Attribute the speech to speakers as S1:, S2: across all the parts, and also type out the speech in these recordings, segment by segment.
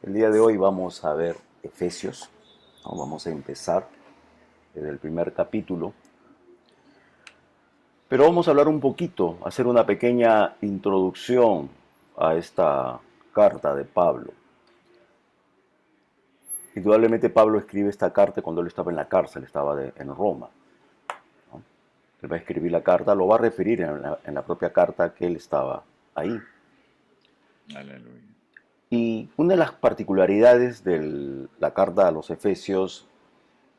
S1: El día de hoy vamos a ver Efesios, ¿no? Vamos a empezar desde el primer capítulo, pero vamos a hablar un poquito, hacer una pequeña introducción a esta carta de Pablo. Indudablemente Pablo escribe esta carta cuando él estaba en la cárcel, en Roma, ¿no? Él va a escribir la carta, lo va a referir en la propia carta que él estaba ahí.
S2: Aleluya.
S1: Y una de las particularidades de la carta a los Efesios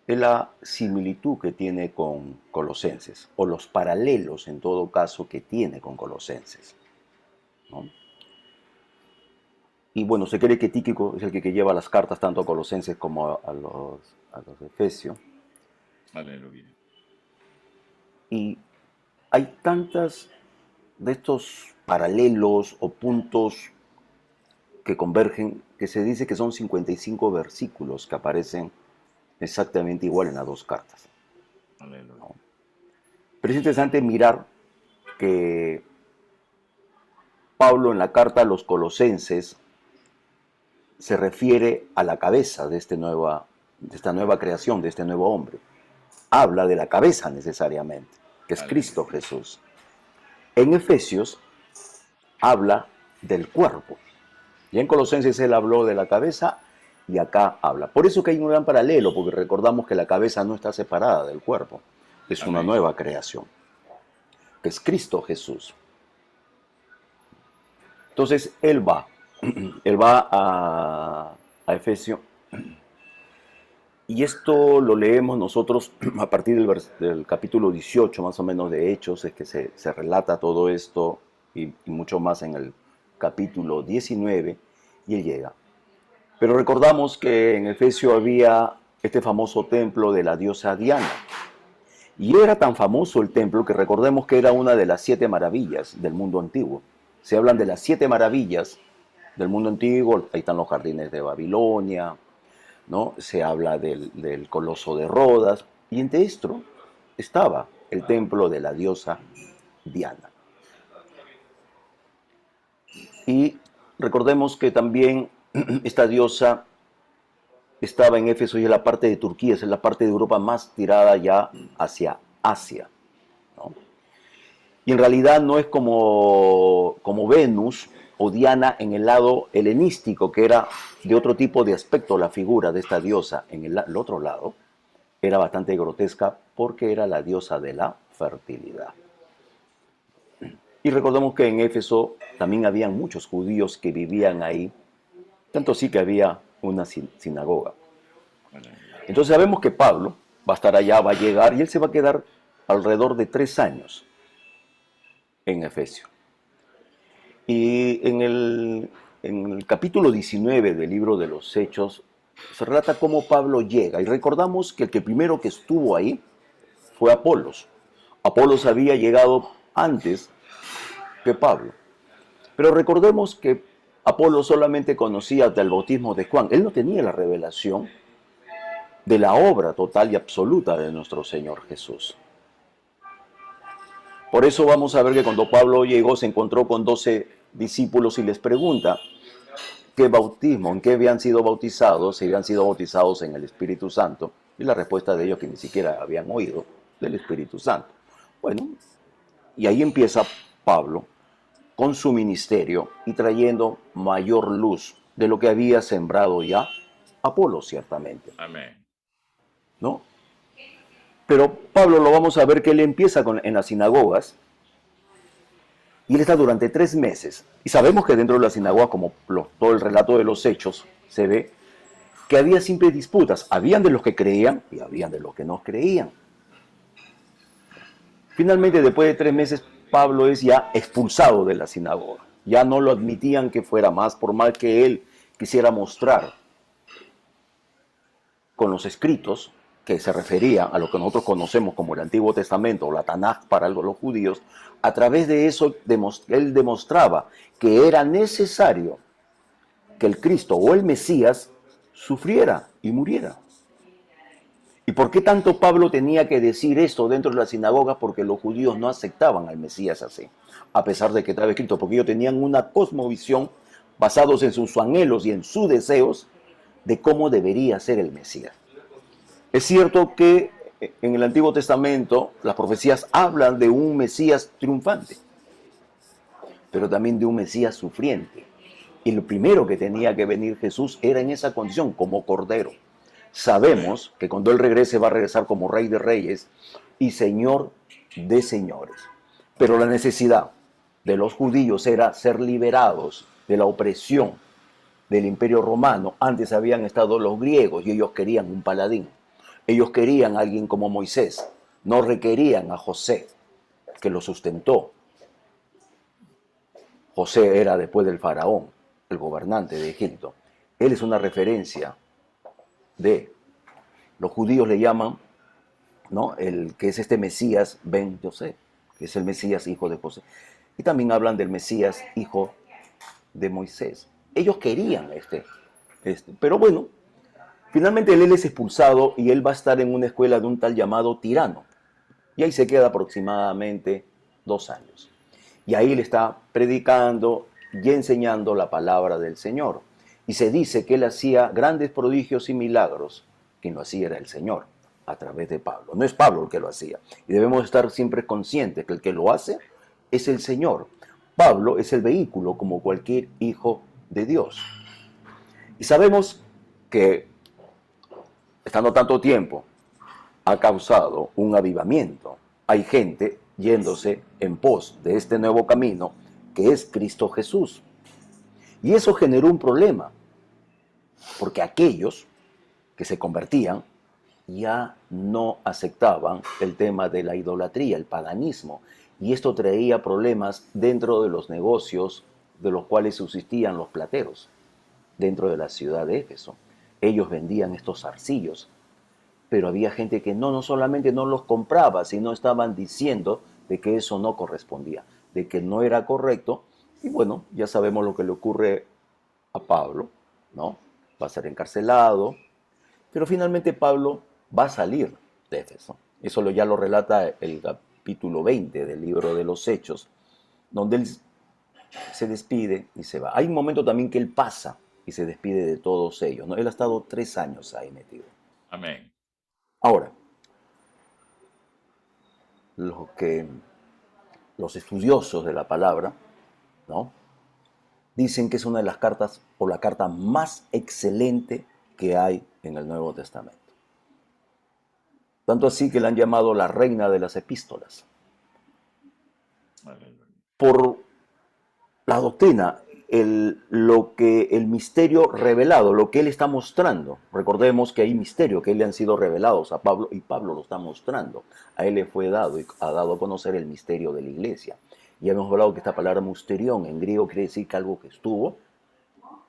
S1: es la similitud que tiene con Colosenses, o los paralelos en todo caso que tiene con Colosenses, ¿no? Y bueno, se cree que Tíquico es el que lleva las cartas tanto a Colosenses como a los Efesios.
S2: Aleluya.
S1: Y hay tantas de estos paralelos o puntos que convergen que se dice que son 55 versículos que aparecen exactamente igual en las dos cartas.
S2: Aleluya.
S1: Pero es interesante mirar que Pablo en la carta a los Colosenses se refiere a la cabeza de esta nueva creación, de este nuevo hombre. Habla de la cabeza necesariamente, que es Cristo
S2: Aleluya.
S1: Jesús. En Efesios habla del cuerpo. Y en Colosenses él habló de la cabeza y acá habla. Por eso que hay un gran paralelo, porque recordamos que la cabeza no está separada del cuerpo. Es una
S2: Amén.
S1: nueva creación, que es Cristo Jesús. Entonces él va a Efesios. Y esto lo leemos nosotros a partir del capítulo 18, más o menos, de Hechos, es que se relata todo esto y mucho más en el capítulo 19, y él llega. Pero recordamos que en Efesio había este famoso templo de la diosa Diana. Y era tan famoso el templo que recordemos que era una de las 7 maravillas del mundo antiguo. Se hablan de las 7 maravillas del mundo antiguo, ahí están los jardines de Babilonia, ¿no? Se habla del Coloso de Rodas, y entre esto estaba el templo de la diosa Diana. Y recordemos que también esta diosa estaba en Éfeso y es la parte de Turquía, es la parte de Europa más tirada ya hacia Asia, ¿no? Y en realidad no es como Venus o Diana en el lado helenístico, que era de otro tipo de aspecto la figura de esta diosa. En el otro lado era bastante grotesca porque era la diosa de la fertilidad. Y recordemos que en Éfeso también habían muchos judíos que vivían ahí, tanto así que había una sinagoga.
S2: Aleluya.
S1: Entonces sabemos que Pablo va a estar allá, va a llegar y él se va a quedar alrededor de 3 años en Efesio. Y en el capítulo 19 del libro de los Hechos se relata cómo Pablo llega. Y recordamos que el que primero que estuvo ahí fue Apolos. Apolos había llegado antes que Pablo. Pero recordemos que Apolos solamente conocía del bautismo de Juan. Él no tenía la revelación de la obra total y absoluta de nuestro Señor Jesús. Por eso vamos a ver que cuando Pablo llegó se encontró con 12 discípulos y les pregunta qué bautismo, en qué habían sido bautizados, si habían sido bautizados en el Espíritu Santo. Y la respuesta de ellos que ni siquiera habían oído del Espíritu Santo. Bueno, y ahí empieza Pablo con su ministerio y trayendo mayor luz de lo que había sembrado ya Apolo, ciertamente,
S2: Amén.
S1: ¿no? Pero Pablo lo vamos a ver que él empieza en las sinagogas y él está durante 3 meses. Y sabemos que dentro de las sinagogas, como todo el relato de los hechos, se ve que había siempre disputas. Habían de los que creían y habían de los que no creían. Finalmente, después de 3 meses, Pablo es ya expulsado de la sinagoga. Ya no lo admitían que fuera más, por mal que él quisiera mostrar con los escritos, que se refería a lo que nosotros conocemos como el Antiguo Testamento o la Tanaj para los judíos. A través de eso él demostraba que era necesario que el Cristo o el Mesías sufriera y muriera. ¿Y por qué tanto Pablo tenía que decir esto dentro de la sinagoga? Porque los judíos no aceptaban al Mesías así, a pesar de que estaba escrito, porque ellos tenían una cosmovisión basados en sus anhelos y en sus deseos de cómo debería ser el Mesías. Es cierto que en el Antiguo Testamento las profecías hablan de un Mesías triunfante, pero también de un Mesías sufriente. Y lo primero que tenía que venir Jesús era en esa condición, como Cordero. Sabemos que cuando Él regrese va a regresar como Rey de Reyes y Señor de Señores. Pero la necesidad de los judíos era ser liberados de la opresión del Imperio Romano. Antes habían estado los griegos y ellos querían un paladín. Ellos querían a alguien como Moisés. No requerían a José, que lo sustentó. José era después del faraón, el gobernante de Egipto. Él es una referencia de, los judíos le llaman, ¿no?, el que es este Mesías ben José, que es el Mesías hijo de José. Y también hablan del Mesías hijo de Moisés. Ellos querían este. Pero bueno, finalmente él es expulsado y él va a estar en una escuela de un tal llamado Tirano. Y ahí se queda aproximadamente 2 años. Y ahí le está predicando y enseñando la palabra del Señor. Y se dice que él hacía grandes prodigios y milagros. Quien lo hacía era el Señor, a través de Pablo. No es Pablo el que lo hacía. Y debemos estar siempre conscientes que el que lo hace es el Señor. Pablo es el vehículo como cualquier hijo de Dios. Y sabemos que, estando tanto tiempo, ha causado un avivamiento. Hay gente yéndose en pos de este nuevo camino que es Cristo Jesús. Y eso generó un problema, porque aquellos que se convertían ya no aceptaban el tema de la idolatría, el paganismo, y esto traía problemas dentro de los negocios de los cuales subsistían los plateros dentro de la ciudad de Éfeso. Ellos vendían estos arcillos, pero había gente que no solamente no los compraba, sino estaban diciendo de que eso no correspondía, de que no era correcto. Y bueno, ya sabemos lo que le ocurre a Pablo, ¿no? Va a ser encarcelado, pero finalmente Pablo va a salir de Éfeso. Eso ya lo relata el capítulo 20 del libro de los Hechos, donde él se despide y se va. Hay un momento también que él pasa y se despide de todos ellos, ¿no? Él ha estado 3 años ahí metido.
S2: Amén.
S1: Ahora, los estudiosos de la palabra, ¿no?, dicen que es una de las cartas o la carta más excelente que hay en el Nuevo Testamento. Tanto así que la han llamado la reina de las epístolas.
S2: Aleluya.
S1: Por la doctrina, lo que el misterio revelado, lo que él está mostrando. Recordemos que hay misterio que le han sido revelados a Pablo y Pablo lo está mostrando. A él le fue dado y ha dado a conocer el misterio de la iglesia. Ya hemos hablado que esta palabra mysterion en griego quiere decir que algo que estuvo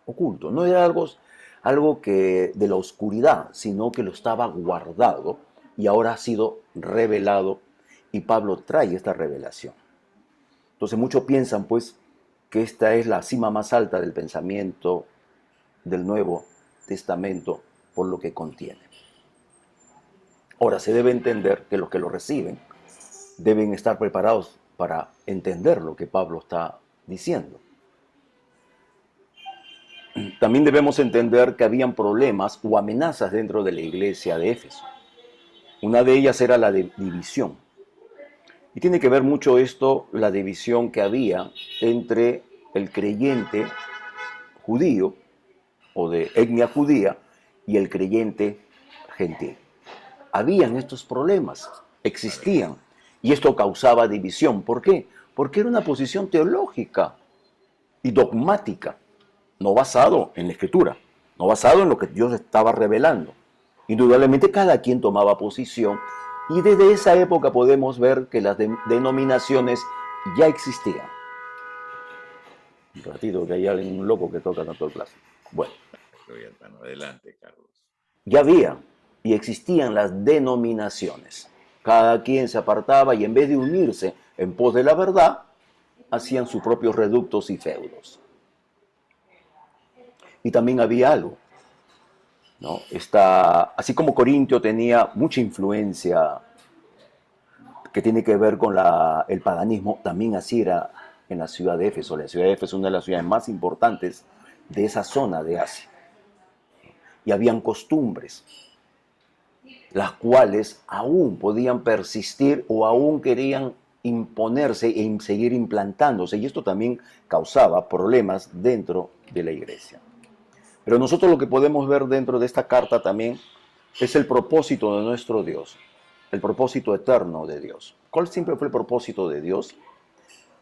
S1: oculto. No era algo que de la oscuridad, sino que lo estaba guardado y ahora ha sido revelado y Pablo trae esta revelación. Entonces muchos piensan pues que esta es la cima más alta del pensamiento del Nuevo Testamento por lo que contiene. Ahora se debe entender que los que lo reciben deben estar preparados para entender lo que Pablo está diciendo. También debemos entender que habían problemas o amenazas dentro de la iglesia de Éfeso. Una de ellas era la división. Y tiene que ver mucho esto, la división que había entre el creyente judío o de etnia judía y el creyente gentil. Habían estos problemas, existían, y esto causaba división. ¿Por qué? Porque era una posición teológica y dogmática, no basado en la Escritura, no basado en lo que Dios estaba revelando. Indudablemente cada quien tomaba posición y desde esa época podemos ver que las denominaciones ya existían. Un ratito que hay alguien loco que toca tanto el plástico. Bueno,
S2: Aleluya, hermano. Adelante, Carlos.
S1: ya había y existían las denominaciones. Cada quien se apartaba y en vez de unirse en pos de la verdad, hacían sus propios reductos y feudos. Y también había algo, ¿no? Así como Corintio tenía mucha influencia que tiene que ver con el paganismo, también así era en la ciudad de Éfeso. La ciudad de Éfeso es una de las ciudades más importantes de esa zona de Asia. Y habían costumbres, las cuales aún podían persistir o aún querían imponerse e seguir implantándose. Y esto también causaba problemas dentro de la iglesia. Pero nosotros lo que podemos ver dentro de esta carta también es el propósito de nuestro Dios, el propósito eterno de Dios. ¿Cuál siempre fue el propósito de Dios?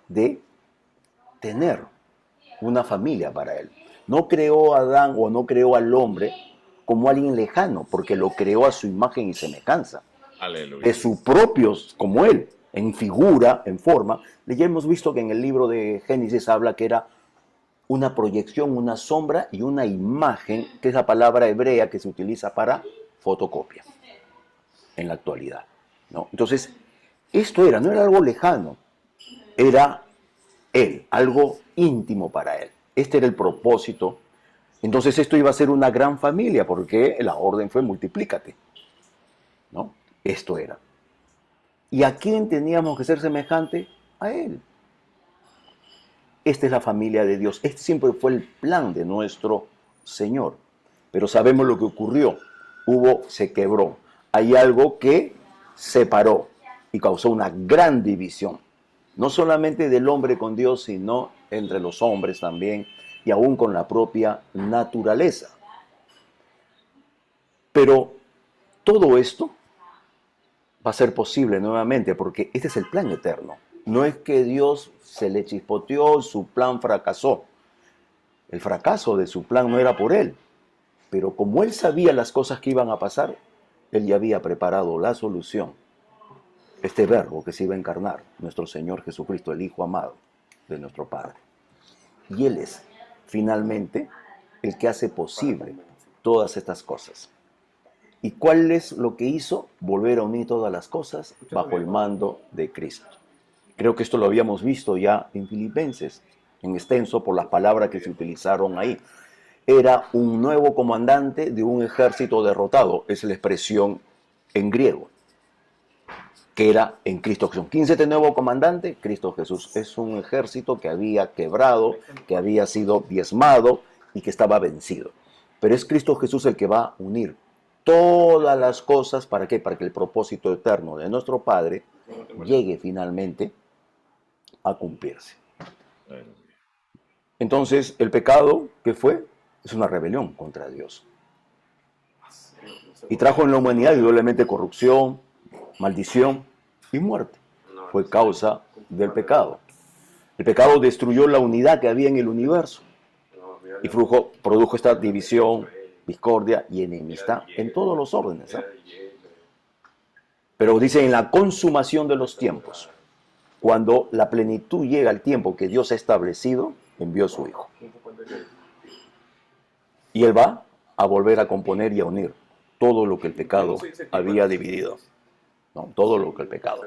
S1: De tener una familia para Él. No creó a Adán o no creó al hombre como alguien lejano, porque lo creó a su imagen y semejanza.
S2: Aleluya.
S1: De sus propios, como Él, en figura, en forma. Ya hemos visto que en el libro de Génesis habla que era una proyección, una sombra y una imagen, que es la palabra hebrea que se utiliza para fotocopia en la actualidad, ¿no? Entonces, esto no era algo lejano, era Él, algo íntimo para Él. Este era el propósito. Entonces esto iba a ser una gran familia, porque la orden fue multiplícate, ¿no? Esto era. ¿Y a quién teníamos que ser semejante? A Él. Esta es la familia de Dios. Este siempre fue el plan de nuestro Señor. Pero sabemos lo que ocurrió. Se quebró. Hay algo que separó y causó una gran división. No solamente del hombre con Dios, sino entre los hombres también y aún con la propia naturaleza. Pero todo esto va a ser posible nuevamente porque este es el plan eterno. No es que Dios se le chispoteó, su plan fracasó. El fracaso de su plan no era por Él. Pero como Él sabía las cosas que iban a pasar, Él ya había preparado la solución. Este verbo que se iba a encarnar, nuestro Señor Jesucristo, el Hijo amado de nuestro Padre. Y Él es, finalmente, el que hace posible todas estas cosas. ¿Y cuál es lo que hizo? Volver a unir todas las cosas bajo el mando de Cristo. Creo que esto lo habíamos visto ya en Filipenses, en extenso por las palabras que se utilizaron ahí. Era un nuevo comandante de un ejército derrotado, es la expresión en griego, que era en Cristo Jesús. ¿Quién es este nuevo comandante? Cristo Jesús. Es un ejército que había quebrado, que había sido diezmado y que estaba vencido. Pero es Cristo Jesús el que va a unir todas las cosas. ¿Para qué? Para que el propósito eterno de nuestro Padre llegue finalmente a cumplirse. Entonces, el pecado, ¿qué fue? Es una rebelión contra Dios. Y trajo en la humanidad indudablemente corrupción, maldición y muerte. Fue causa del pecado. El pecado destruyó la unidad que había en el universo y produjo esta división, discordia y enemistad en todos los órdenes. Pero dice en la consumación de los tiempos, cuando la plenitud llega al tiempo que Dios ha establecido, envió a su Hijo. Y Él va a volver a componer y a unir todo lo que el pecado había dividido. No, todo lo que el pecado.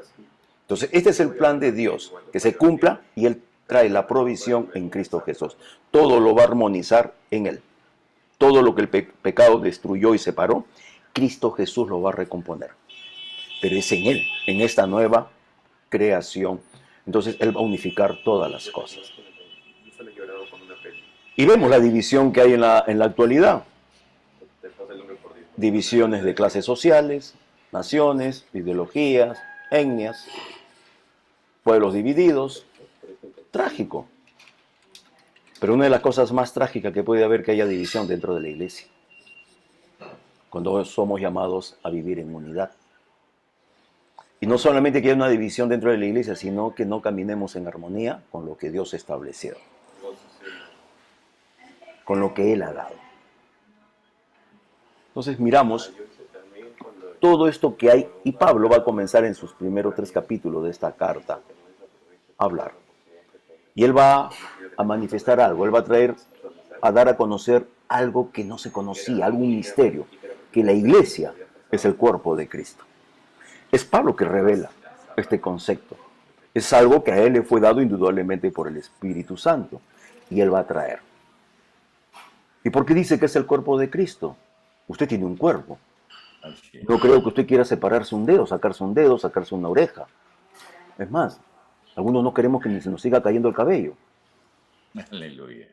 S1: Entonces, este es el plan de Dios, que se cumpla y Él trae la provisión en Cristo Jesús. Todo lo va a armonizar en Él. Todo lo que el pecado destruyó y separó, Cristo Jesús lo va a recomponer. Pero es en Él, en esta nueva creación. Entonces, Él va a unificar todas las cosas. Y vemos la división que hay en la actualidad. Divisiones de clases sociales, naciones, ideologías, etnias, pueblos divididos. Trágico. Pero una de las cosas más trágicas que puede haber que haya división dentro de la iglesia. Cuando somos llamados a vivir en unidad. Y no solamente que haya una división dentro de la iglesia, sino que no caminemos en armonía con lo que Dios estableció. Con lo que Él ha dado. Entonces miramos todo esto que hay, y Pablo va a comenzar en sus primeros 3 capítulos de esta carta a hablar. Y él va a manifestar algo, él va a dar a conocer algo que no se conocía, algún misterio, que la iglesia es el cuerpo de Cristo. Es Pablo que revela este concepto. Es algo que a él le fue dado indudablemente por el Espíritu Santo, y él va a traer. ¿Y por qué dice que es el cuerpo de Cristo? Usted tiene un cuerpo. No creo que usted quiera separarse un dedo, sacarse una oreja. Es más, Algunos no queremos que ni se nos siga cayendo el cabello,
S2: Aleluya.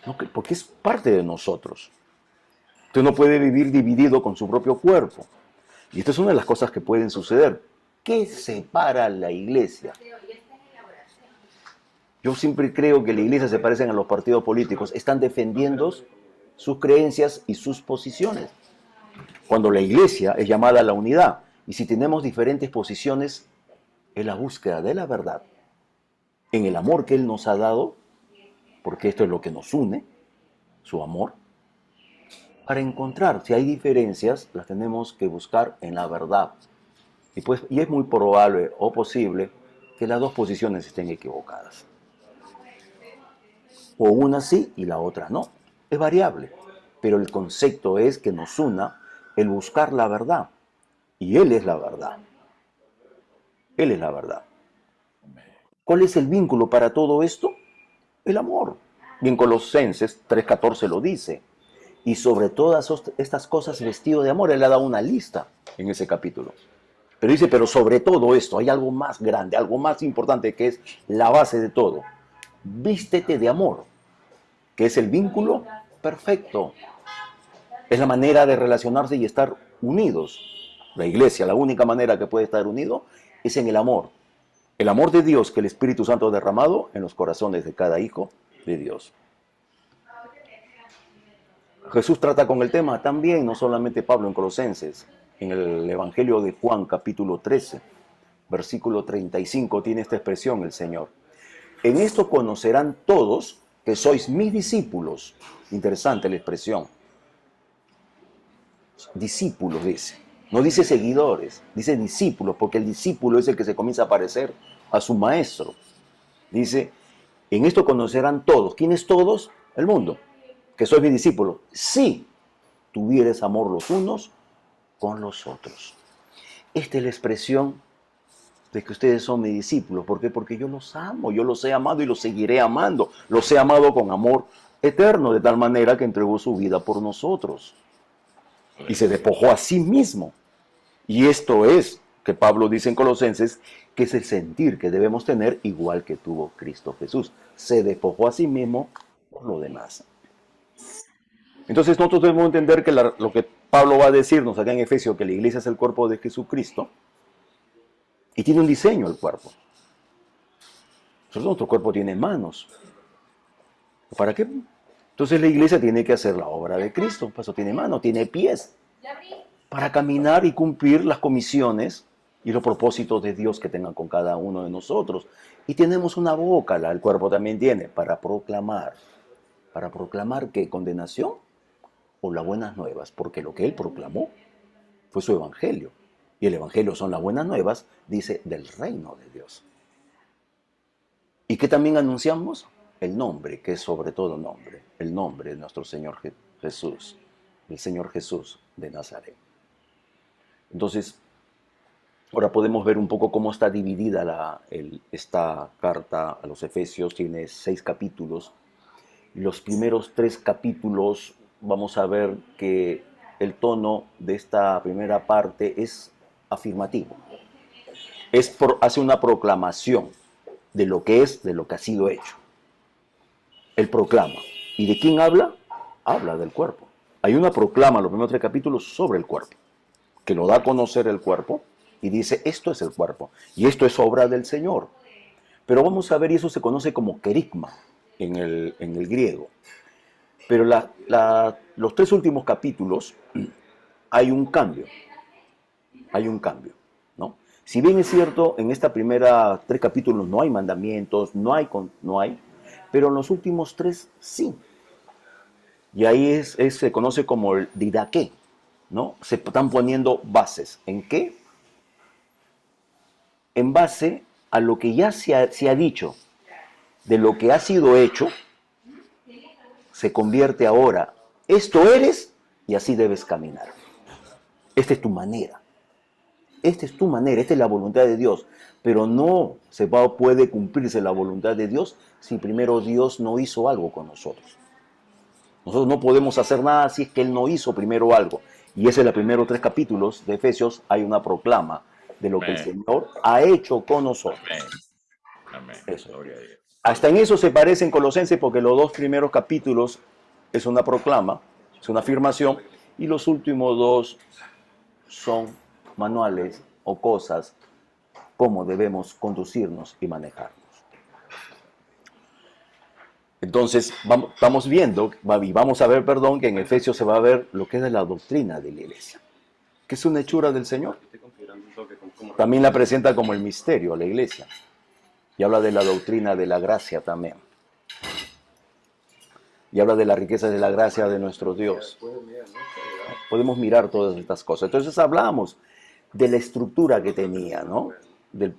S1: ¿no? Porque es parte de nosotros. Usted no puede vivir dividido con su propio cuerpo. Y esta es una de las cosas que pueden suceder. ¿Qué separa la iglesia? Yo siempre creo que la iglesia se parecen a los partidos políticos. Están defendiendo sus creencias y sus posiciones. Cuando la iglesia es llamada a la unidad. Y si tenemos diferentes posiciones, es la búsqueda de la verdad. En el amor que Él nos ha dado, porque esto es lo que nos une, su amor, para encontrar, si hay diferencias, las tenemos que buscar en la verdad. Y es muy probable o posible que las dos posiciones estén equivocadas. O una sí y la otra no. Es variable. Pero el concepto es que nos una el buscar la verdad. Y Él es la verdad. Él es la verdad. ¿Cuál es el vínculo para todo esto? El amor. Y en Colosenses 3:14 lo dice. Y sobre todas estas cosas vestido de amor. Él ha dado una lista en ese capítulo. Pero dice, pero sobre todo esto hay algo más grande, algo más importante que es la base de todo. Vístete de amor, que es el vínculo perfecto. Es la manera de relacionarse y estar unidos. La iglesia, la única manera que puede estar unido es en el amor. El amor de Dios que el Espíritu Santo ha derramado en los corazones de cada hijo de Dios. Jesús trata con el tema también, no solamente Pablo en Colosenses, en el Evangelio de Juan capítulo 13, versículo 35 tiene esta expresión el Señor. En esto conocerán todos que sois mis discípulos. Interesante la expresión. Discípulos dice. No dice seguidores, dice discípulos, porque el discípulo es el que se comienza a parecer a su maestro. Dice, en esto conocerán todos. ¿Quiénes todos? El mundo. Que sois mis discípulos. Si tuvieres amor los unos con los otros. Esta es la expresión de que ustedes son mis discípulos. ¿Por qué? Porque yo los amo, yo los he amado y los seguiré amando. Los he amado con amor eterno, de tal manera que entregó su vida por nosotros. Y se despojó a sí mismo. Y esto es, que Pablo dice en Colosenses, que es el sentir que debemos tener igual que tuvo Cristo Jesús. Se despojó a sí mismo por lo demás. Entonces nosotros debemos entender que lo que Pablo va a decirnos acá en Efesios, que la iglesia es el cuerpo de Jesucristo, y tiene un diseño el cuerpo. Nuestro cuerpo tiene manos. ¿Para qué? Entonces la iglesia tiene que hacer la obra de Cristo. Por eso tiene manos, tiene pies. Para caminar y cumplir las comisiones y los propósitos de Dios que tengan con cada uno de nosotros. Y tenemos una boca, el cuerpo también tiene, para proclamar. ¿Para proclamar qué? ¿Condenación o las buenas nuevas? Porque lo que Él proclamó fue su evangelio. Y el evangelio son las buenas nuevas, dice, del reino de Dios. ¿Y qué también anunciamos? El nombre, que es sobre todo nombre. El nombre de nuestro Señor Jesús. El Señor Jesús de Nazaret. Entonces, ahora podemos ver un poco cómo está dividida esta carta a los Efesios. Tiene 6 capítulos. Y los primeros 3 capítulos vamos a ver que el tono de esta primera parte es afirmativo. Hace una proclamación de lo que es, de lo que ha sido hecho. Él proclama. ¿Y de quién habla? Habla del cuerpo. Hay una proclama, los primeros 3 capítulos, sobre el cuerpo, que lo da a conocer el cuerpo y dice, esto es el cuerpo y esto es obra del Señor. Pero vamos a ver, y eso se conoce como querigma en el griego. Pero los 3 últimos capítulos hay un cambio. Hay un cambio, ¿no? Si bien es cierto, en esta primera 3 capítulos no hay mandamientos, no hay, pero en los últimos 3 sí. Y ahí se conoce como el didaqué, ¿no? Se están poniendo bases. ¿En qué? En base a lo que ya se ha dicho, de lo que ha sido hecho, se convierte ahora, esto eres y así debes caminar. Esta es tu manera. Esta es tu manera, esta es la voluntad de Dios. Pero no puede cumplirse la voluntad de Dios si primero Dios no hizo algo con nosotros. Nosotros no podemos hacer nada si es que Él no hizo primero algo. Y ese es los primeros 3 capítulos de Efesios. Hay una proclama de lo que el Señor ha hecho con nosotros.
S2: Amén.
S1: Eso.
S2: Gloria a Dios.
S1: Hasta en eso se parecen Colosenses porque los dos primeros capítulos es una proclama, es una afirmación, y los últimos dos son manuales o cosas cómo debemos conducirnos y manejarnos. Entonces, estamos viendo, y vamos a ver, perdón, que en Efesios se va a ver lo que es de la doctrina de la iglesia, que es una hechura del Señor. También la presenta como el misterio a la iglesia. Y habla de la doctrina de la gracia también. Y habla de la riqueza de la gracia de nuestro Dios. Podemos mirar todas estas cosas. Entonces hablamos de la estructura que tenía, ¿no? De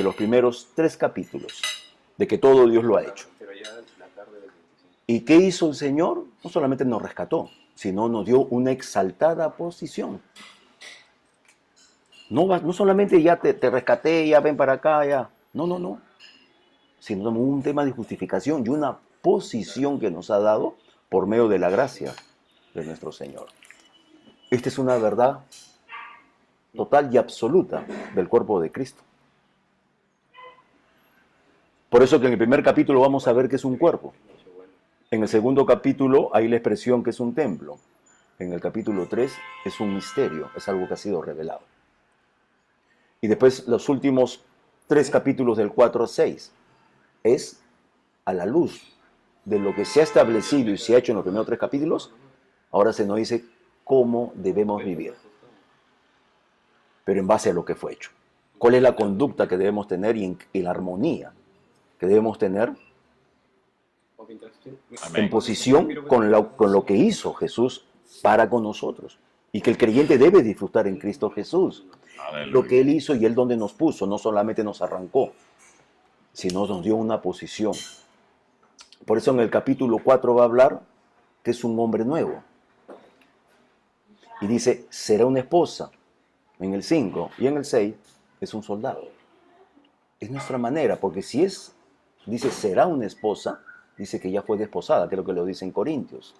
S1: los primeros 3 capítulos, de que todo Dios lo ha hecho. ¿Y qué hizo el Señor? No solamente nos rescató, sino nos dio una exaltada posición. No solamente ya te rescaté, ya ven para acá, ya. No. Sino un tema de justificación y una posición que nos ha dado por medio de la gracia de nuestro Señor. Esta es una verdad total y absoluta del cuerpo de Cristo. Por eso que en el primer capítulo vamos a ver que es un cuerpo. En el segundo capítulo hay la expresión que es un templo. En el capítulo 3 es un misterio, es algo que ha sido revelado. Y después los últimos 3 capítulos del 4 a 6 es a la luz de lo que se ha establecido y se ha hecho en los primeros 3 capítulos, ahora se nos dice cómo debemos vivir, pero en base a lo que fue hecho. ¿Cuál es la conducta que debemos tener y la armonía que debemos tener en posición con lo que hizo Jesús para con nosotros? Y que el creyente debe disfrutar en Cristo Jesús.
S2: Aleluya.
S1: Lo que Él hizo y Él donde nos puso, no solamente nos arrancó, sino nos dio una posición. Por eso en el capítulo 4 va a hablar que es un hombre nuevo. Y dice, será una esposa. En el 5 y en el 6 es un soldado. Es nuestra manera, porque si dice, será una esposa, dice que ya fue desposada, creo que lo dice en Corintios.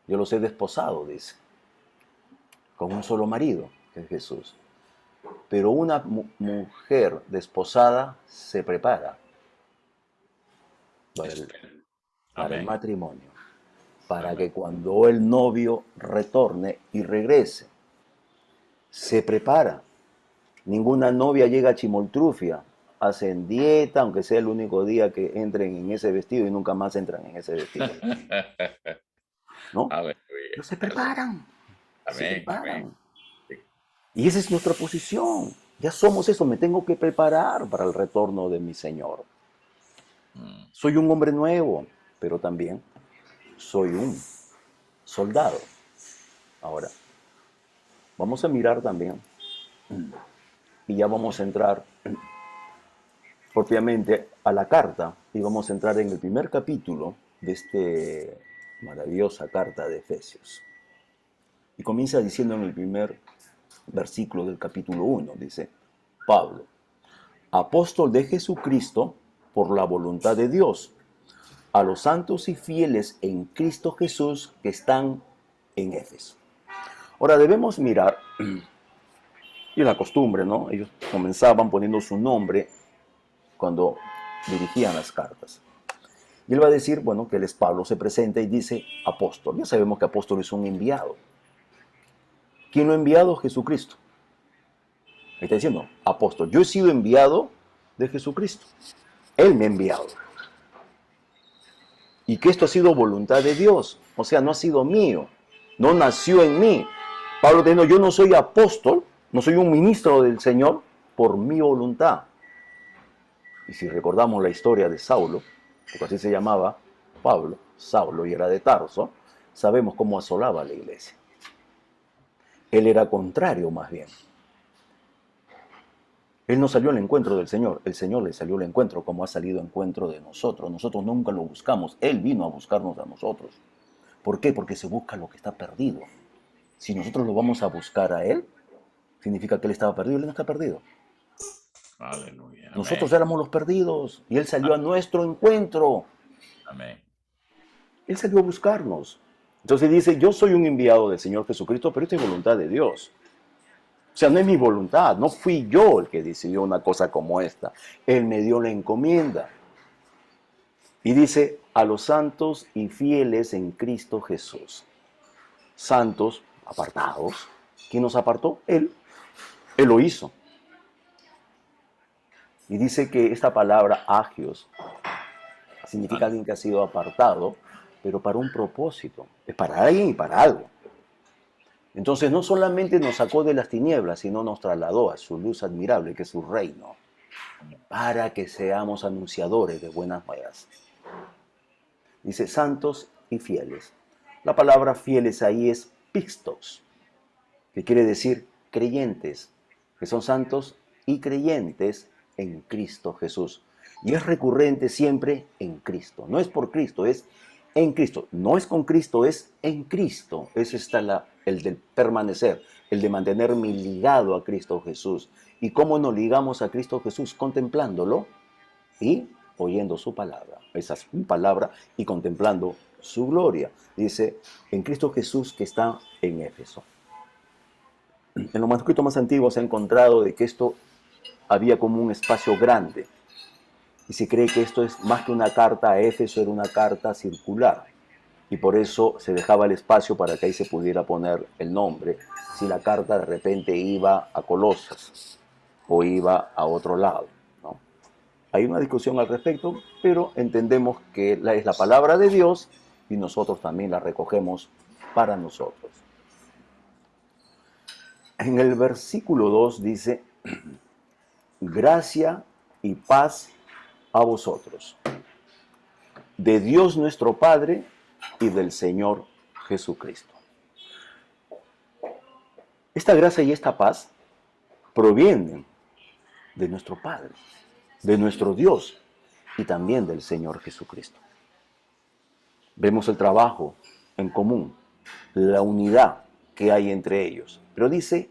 S1: Yo los he desposado, dice, con un solo marido, que es Jesús. Pero una mujer desposada se prepara para el matrimonio, para que cuando el novio retorne y regrese, se prepara. Ninguna novia llega a chimoltrufia, hacen dieta, aunque sea el único día que entren en ese vestido y nunca más entran en ese vestido. ¿No?
S2: Aleluya.
S1: Pero se preparan.
S2: Amén,
S1: Se preparan.
S2: amén.
S1: Y esa es nuestra posición. Ya somos eso, me tengo que preparar para el retorno de mi Señor. Soy un hombre nuevo, pero también soy un soldado. Ahora, vamos a mirar también, y ya vamos a entrar propiamente a la carta, y vamos a entrar en el primer capítulo de esta maravillosa carta de Efesios. Y comienza diciendo en el primer versículo del capítulo 1, dice, Pablo, apóstol de Jesucristo por la voluntad de Dios, a los santos y fieles en Cristo Jesús que están en Éfeso. Ahora debemos mirar, y la costumbre, ¿no? Ellos comenzaban poniendo su nombre cuando dirigían las cartas. Y él va a decir, bueno, que él es Pablo, se presenta y dice apóstol. Ya sabemos que apóstol es un enviado. ¿Quién lo ha enviado? Jesucristo. Está diciendo, apóstol, yo he sido enviado de Jesucristo. Él me ha enviado. Y que esto ha sido voluntad de Dios. O sea, no ha sido mío. No nació en mí. Pablo dice, yo no soy apóstol, no soy un ministro del Señor por mi voluntad. Y si recordamos la historia de Saulo, porque así se llamaba Pablo, Saulo, y era de Tarso, sabemos cómo asolaba a la iglesia. Él era contrario más bien. Él no salió al encuentro del Señor, el Señor le salió al encuentro como ha salido al encuentro de nosotros. Nosotros nunca lo buscamos, Él vino a buscarnos a nosotros. ¿Por qué? Porque se busca lo que está perdido. Si nosotros lo vamos a buscar a Él, significa que Él estaba perdido, Él no está perdido.
S2: Aleluya.
S1: Nosotros éramos los perdidos y Él salió a nuestro encuentro.
S2: Amén.
S1: Él salió a buscarnos. Entonces dice, yo soy un enviado del Señor Jesucristo, pero esta es voluntad de Dios. O sea, no es mi voluntad, no fui yo el que decidió una cosa como esta. Él me dio la encomienda. Y dice, a los santos y fieles en Cristo Jesús. Santos, apartados. ¿Quién nos apartó? Él. Él lo hizo. Y dice que esta palabra agios significa alguien que ha sido apartado, pero para un propósito. Es para alguien y para algo. Entonces no solamente nos sacó de las tinieblas, sino nos trasladó a su luz admirable, que es su reino, para que seamos anunciadores de buenas nuevas. Dice, santos y fieles. La palabra fieles ahí es pistos, que quiere decir creyentes, que son santos y creyentes en Cristo Jesús. Y es recurrente siempre en Cristo. No es por Cristo, es en Cristo. No es con Cristo, es en Cristo. Ese está el del permanecer, el de mantenerme ligado a Cristo Jesús. ¿Y cómo nos ligamos a Cristo Jesús? Contemplándolo y oyendo su palabra. Esa es su palabra y contemplando su gloria. Dice, en Cristo Jesús que está en Éfeso. En los manuscritos más antiguos se ha encontrado de que esto había como un espacio grande. Y se cree que esto es más que una carta a Éfeso, era una carta circular. Y por eso se dejaba el espacio para que ahí se pudiera poner el nombre, si la carta de repente iba a Colosas o iba a otro lado, ¿no? Hay una discusión al respecto, pero entendemos que es la palabra de Dios y nosotros también la recogemos para nosotros. En el versículo 2 dice, gracia y paz a vosotros, de Dios nuestro Padre y del Señor Jesucristo. Esta gracia y esta paz provienen de nuestro Padre, de nuestro Dios y también del Señor Jesucristo. Vemos el trabajo en común, la unidad que hay entre ellos. Pero dice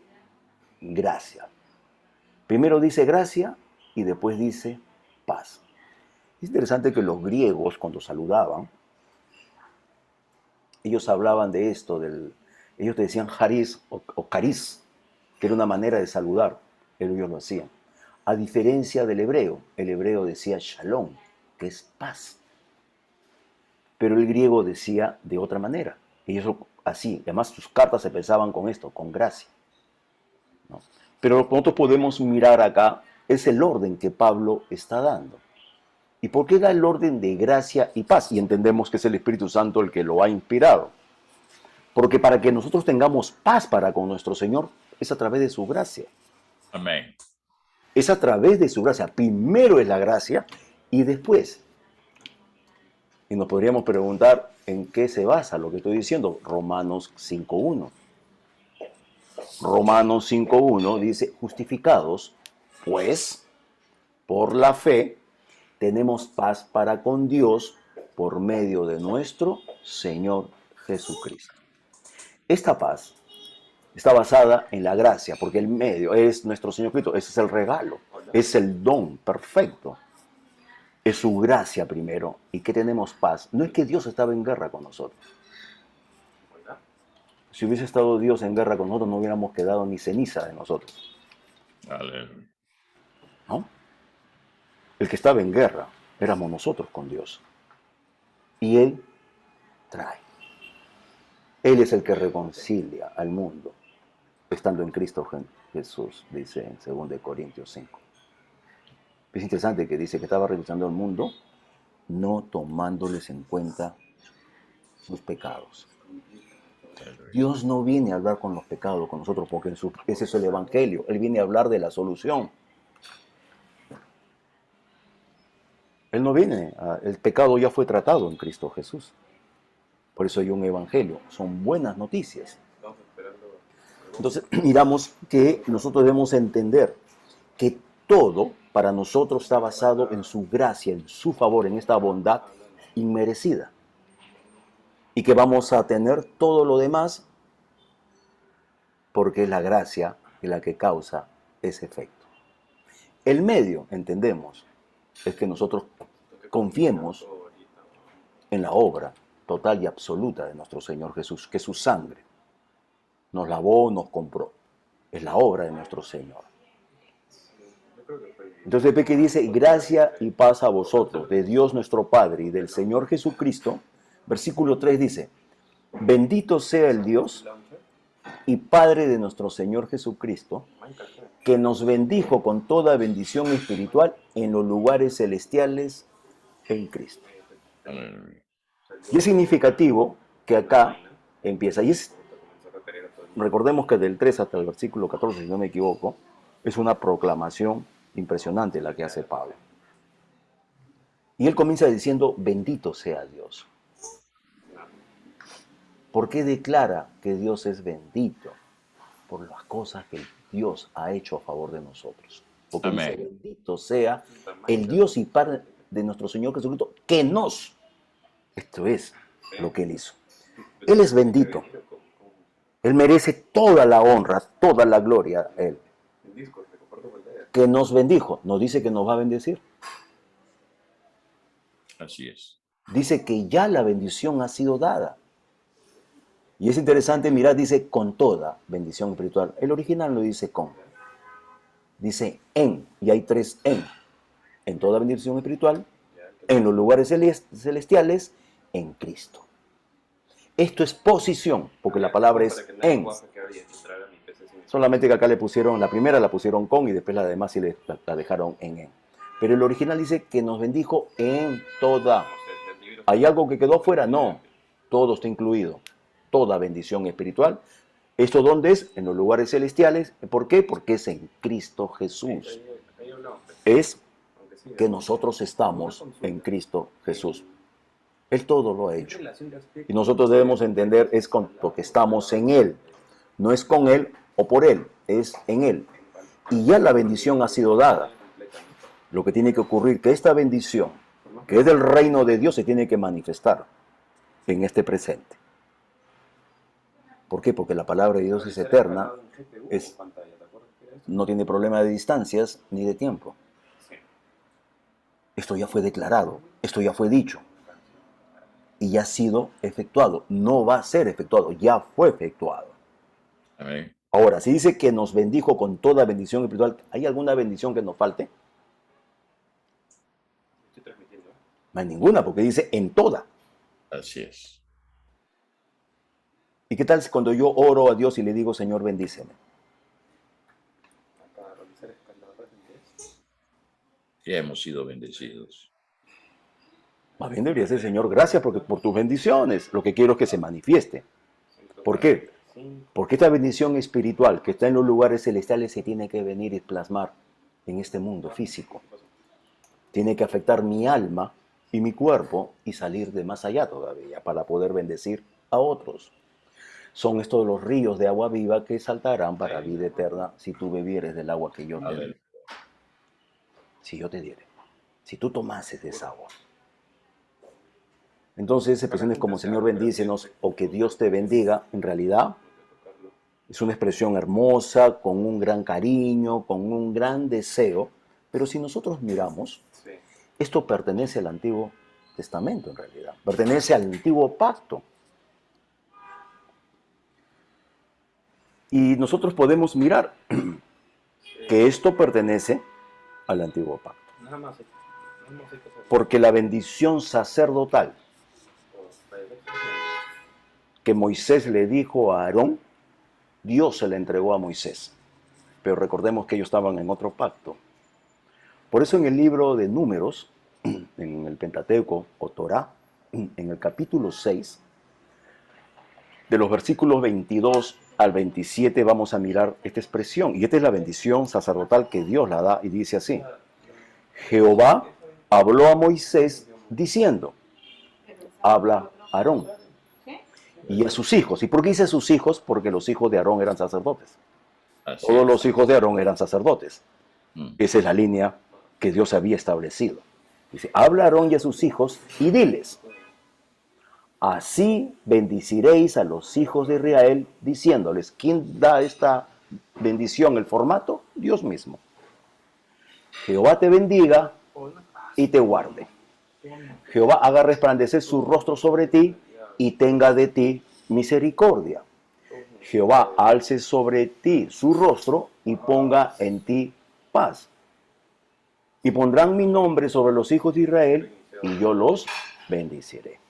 S1: gracia. Primero dice gracia y después dice paz. Es interesante que los griegos, cuando saludaban, ellos hablaban de esto, ellos te decían haris o caris, que era una manera de saludar, ellos lo hacían. A diferencia del hebreo, el hebreo decía shalom, que es paz. Pero el griego decía de otra manera. Y eso así, además sus cartas se pensaban con esto, con gracia, ¿no? Pero lo que nosotros podemos mirar acá es el orden que Pablo está dando. ¿Y por qué da el orden de gracia y paz? Y entendemos que es el Espíritu Santo el que lo ha inspirado. Porque para que nosotros tengamos paz para con nuestro Señor, es a través de su gracia.
S2: Amén.
S1: Es a través de su gracia. Primero es la gracia y después. Y nos podríamos preguntar en qué se basa lo que estoy diciendo. Romanos 5.1. Romanos 5.1 dice, justificados, pues, por la fe, tenemos paz para con Dios por medio de nuestro Señor Jesucristo. Esta paz está basada en la gracia, porque el medio es nuestro Señor Cristo, ese es el regalo, es el don perfecto. Es su gracia primero, y que tenemos paz. No es que Dios estaba en guerra con nosotros. Si hubiese estado Dios en guerra con nosotros, no hubiéramos quedado ni ceniza de nosotros,
S2: Aleluya.
S1: ¿no? El que estaba en guerra éramos nosotros con Dios. Y Él trae. Él es el que reconcilia al mundo, estando en Cristo Jesús, dice en 2 Corintios 5. Es interesante que dice que estaba reconciliando al mundo, no tomándoles en cuenta sus pecados. Dios no viene a hablar con los pecados con nosotros, porque ese es el Evangelio. Él viene a hablar de la solución. Él no viene, el pecado ya fue tratado en Cristo Jesús. Por eso hay un evangelio, son buenas noticias. Entonces, miramos que nosotros debemos entender que todo para nosotros está basado en su gracia, en su favor, en esta bondad inmerecida. Y que vamos a tener todo lo demás porque es la gracia la que causa ese efecto. El medio, entendemos, es que nosotros confiemos en la obra total y absoluta de nuestro Señor Jesús, que su sangre nos lavó, nos compró. Es la obra de nuestro Señor. Entonces ve que dice, gracia y paz a vosotros, de Dios nuestro Padre y del Señor Jesucristo. Versículo 3 dice, bendito sea el Dios y Padre de nuestro Señor Jesucristo, que nos bendijo con toda bendición espiritual en los lugares celestiales en Cristo.
S2: Aleluya.
S1: Y es significativo que acá empieza, y recordemos que del 3 hasta el versículo 14, si no me equivoco, es una proclamación impresionante la que hace Pablo. Y él comienza diciendo, bendito sea Dios. ¿Por qué declara que Dios es bendito? Por las cosas que Dios ha hecho a favor de nosotros. Porque dice,
S2: Amén.
S1: bendito sea el Dios y Padre de nuestro Señor Jesucristo, que nos. Esto es lo que Él hizo. Él es bendito. Él merece toda la honra, toda la gloria a Él. Que nos bendijo. No dice que nos va a bendecir.
S2: Así es.
S1: Dice que ya la bendición ha sido dada. Y es interesante mirar, dice con toda bendición espiritual. El original no dice con. Dice en. Y hay tres en. En toda bendición espiritual, en los lugares celestiales, en Cristo. Esto es posición, porque la palabra es en. Solamente que acá le pusieron, la primera la pusieron con y después la demás sí la dejaron en. Pero el original dice que nos bendijo en toda. ¿Hay algo que quedó fuera? No. Todo está incluido. Toda bendición espiritual. ¿Esto dónde es? En los lugares celestiales. ¿Por qué? Porque es en Cristo Jesús. Es que nosotros estamos en Cristo Jesús. Él todo lo ha hecho. Y nosotros debemos entender es porque estamos en Él. No es con Él o por Él, es en Él. Y ya la bendición ha sido dada. Lo que tiene que ocurrir, que esta bendición, que es del reino de Dios, se tiene que manifestar en este presente. ¿Por qué? Porque la palabra de Dios es eterna, no tiene problema de distancias ni de tiempo. Esto ya fue declarado, esto ya fue dicho y ya ha sido efectuado. No va a ser efectuado, ya fue efectuado.
S2: Amén.
S1: Ahora, si dice que nos bendijo con toda bendición espiritual, ¿hay alguna bendición que nos falte? No hay ninguna, porque dice en toda.
S2: Así es.
S1: ¿Y qué tal si cuando yo oro a Dios y le digo, Señor, bendíceme?
S2: Ya hemos sido bendecidos.
S1: Más bien debería ser, Señor, gracias por tus bendiciones. Lo que quiero es que se manifieste. ¿Por qué? Porque esta bendición espiritual que está en los lugares celestiales se tiene que venir y plasmar en este mundo físico. Tiene que afectar mi alma y mi cuerpo y salir de más allá todavía para poder bendecir a otros. Son estos los ríos de agua viva que saltarán para vida eterna si tú bebieres del agua que yo te
S2: Aleluya.
S1: di. Si yo te diere. Si tú tomases de esa agua. Entonces, expresiones como Señor bendícenos o que Dios te bendiga, en realidad es una expresión hermosa, con un gran cariño, con un gran deseo. Pero si nosotros miramos, esto pertenece al Antiguo Testamento en realidad. Pertenece al Antiguo Pacto. Y nosotros podemos mirar que esto pertenece al Antiguo Pacto. Porque la bendición sacerdotal que Moisés le dijo a Aarón, Dios se la entregó a Moisés. Pero recordemos que ellos estaban en otro pacto. Por eso en el libro de Números, en el Pentateuco o Torá, en el capítulo 6, de los versículos 22 al 27 vamos a mirar esta expresión. Y esta es la bendición sacerdotal que Dios la da y dice así. Jehová habló a Moisés diciendo, habla a Aarón y a sus hijos. ¿Y por qué dice a sus hijos? Porque los hijos de Aarón eran sacerdotes.
S2: Así
S1: Todos
S2: es.
S1: los hijos de Aarón eran sacerdotes.
S2: Mm.
S1: Esa es la línea que Dios había establecido. Dice, habla a Aarón y a sus hijos y diles, así bendiciréis a los hijos de Israel, diciéndoles, ¿quién da esta bendición, el formato? Dios mismo. Jehová te bendiga y te guarde. Jehová haga resplandecer su rostro sobre ti y tenga de ti misericordia. Jehová alce sobre ti su rostro y ponga en ti paz. Y pondrán mi nombre sobre los hijos de Israel y yo los bendeciré.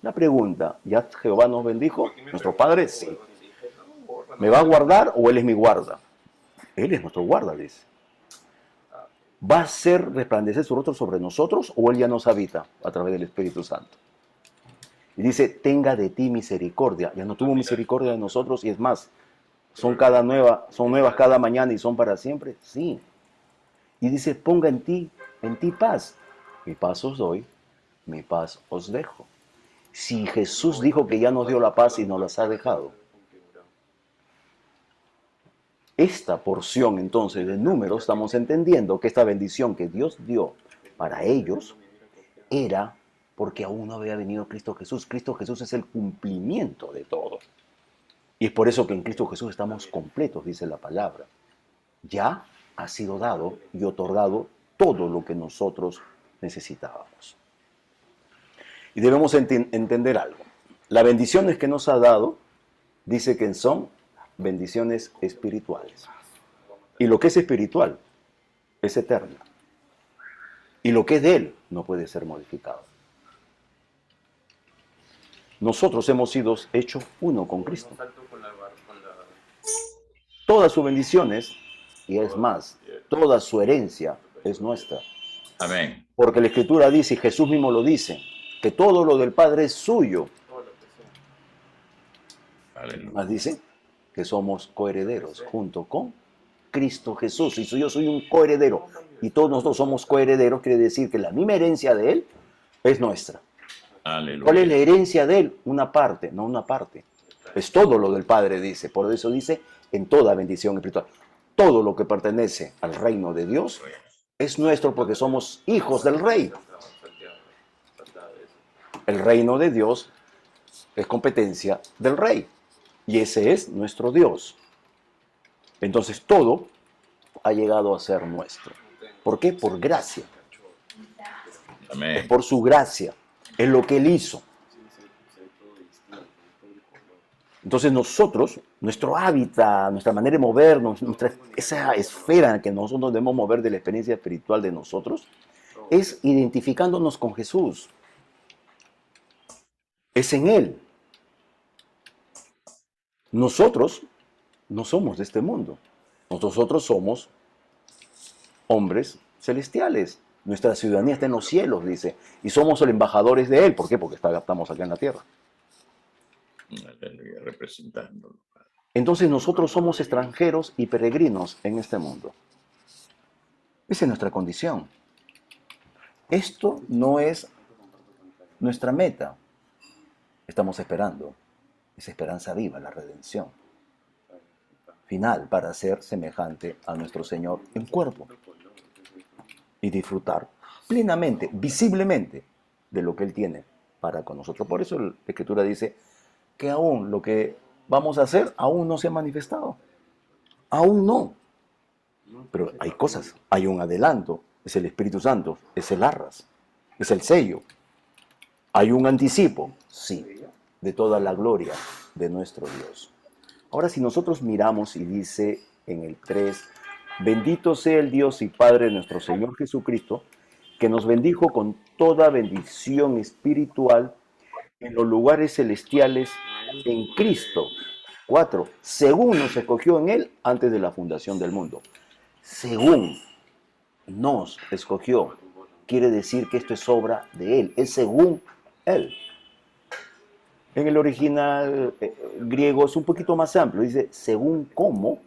S1: La pregunta, ¿ya Jehová nos bendijo? ¿Nuestro Padre? Sí. ¿Me va a guardar o Él es mi guarda? Él es nuestro guarda, dice. ¿Va a hacer resplandecer su rostro sobre nosotros o Él ya nos habita a través del Espíritu Santo? Y dice, tenga de ti misericordia. Ya no tuvo misericordia de nosotros y es más, son nuevas cada mañana y son para siempre. Sí. Y dice, ponga en ti paz. Mi paz os doy, mi paz os dejo. Si Jesús dijo que ya nos dio la paz y nos las ha dejado, esta porción entonces de Números, estamos entendiendo que esta bendición que Dios dio para ellos era porque aún no había venido Cristo Jesús. Cristo Jesús es el cumplimiento de todo. Y es por eso que en Cristo Jesús estamos completos, dice la palabra. Ya ha sido dado y otorgado todo lo que nosotros necesitábamos. Y debemos entender algo. Las bendiciones que nos ha dado, dice que son bendiciones espirituales. Y lo que es espiritual es eterno. Y lo que es de Él no puede ser modificado. Nosotros hemos sido hechos uno con Cristo. Todas sus bendiciones, y es más, toda su herencia es nuestra.
S2: Amén.
S1: Porque la Escritura dice, y Jesús mismo lo dice, que todo lo del Padre es suyo.
S2: Aleluya.
S1: Más dice que somos coherederos junto con Cristo Jesús. Y si yo soy un coheredero y todos nosotros somos coherederos, quiere decir que la misma herencia de Él es nuestra.
S2: Aleluya.
S1: ¿Cuál es la herencia de Él? Una parte, no una parte. Es todo lo del Padre, dice. Por eso dice, en toda bendición espiritual. Todo lo que pertenece al reino de Dios es nuestro porque somos hijos del Rey. El reino de Dios es competencia del Rey. Y ese es nuestro Dios. Entonces todo ha llegado a ser nuestro. ¿Por qué? Por gracia.
S2: Amén.
S1: Es por su gracia. Es lo que Él hizo. Entonces nosotros, nuestro hábitat, nuestra manera de movernos, esa esfera en que nosotros debemos mover de la experiencia espiritual de nosotros, es identificándonos con Jesús. Es en Él. Nosotros no somos de este mundo. Nosotros somos hombres celestiales. Nuestra ciudadanía está en los cielos, dice. Y somos los embajadores de Él. ¿Por qué? Porque estamos acá en la tierra.
S2: Aleluya, representándolo.
S1: Entonces nosotros somos extranjeros y peregrinos en este mundo. Esa es nuestra condición. Esto no es nuestra meta. Estamos esperando. Es esperanza viva, la redención final para ser semejante a nuestro Señor en cuerpo y disfrutar plenamente, visiblemente, de lo que Él tiene para con nosotros. Por eso la Escritura dice que aún lo que vamos a hacer aún no se ha manifestado. Aún no. Pero hay cosas, hay un adelanto, es el Espíritu Santo, es el arras, es el sello. Hay un anticipo, sí, de toda la gloria de nuestro Dios. Ahora si nosotros miramos y dice en el 3, bendito sea el Dios y Padre de nuestro Señor Jesucristo, que nos bendijo con toda bendición espiritual en los lugares celestiales en Cristo. 4, según nos escogió en Él antes de la fundación del mundo. Según nos escogió, quiere decir que esto es obra de Él, es según Él. En el original griego es un poquito más amplio, dice, según cómo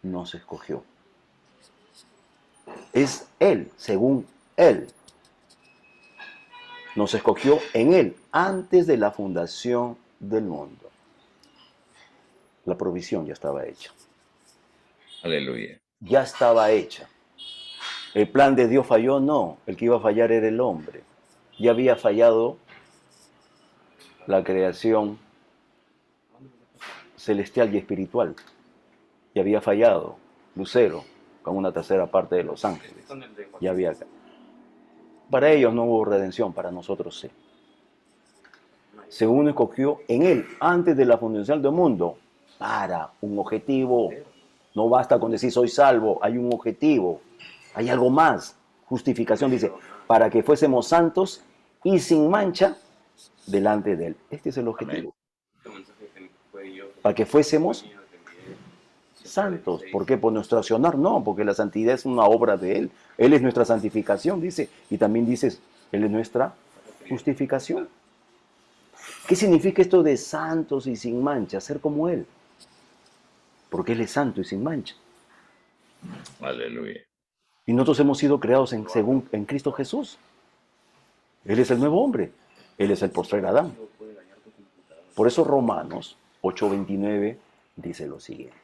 S1: nos escogió. Es Él, según Él. Nos escogió en Él, antes de la fundación del mundo. La provisión ya estaba hecha.
S2: Aleluya.
S1: Ya estaba hecha. ¿El plan de Dios falló? No, el que iba a fallar era el hombre. Ya había fallado la creación celestial y espiritual. Ya había fallado Lucero con una tercera parte de los ángeles. Ya había. Para ellos no hubo redención, para nosotros sí. Según escogió en Él, antes de la fundación del mundo, para un objetivo. No basta con decir soy salvo, hay un objetivo, hay algo más. Justificación dice, para que fuésemos santos y sin mancha delante de Él. Este es el objetivo. Para que fuésemos santos. ¿Por qué? Por nuestro accionar, no, porque la santidad es una obra de Él. Él es nuestra santificación, dice, y también dices, Él es nuestra justificación. ¿Qué significa esto de santos y sin mancha? Ser como Él. Porque Él es santo y sin mancha.
S2: Aleluya.
S1: Y nosotros hemos sido creados en Cristo Jesús. Él es el nuevo hombre. Él es el postrer Adán. Por eso Romanos 8:29 dice lo siguiente.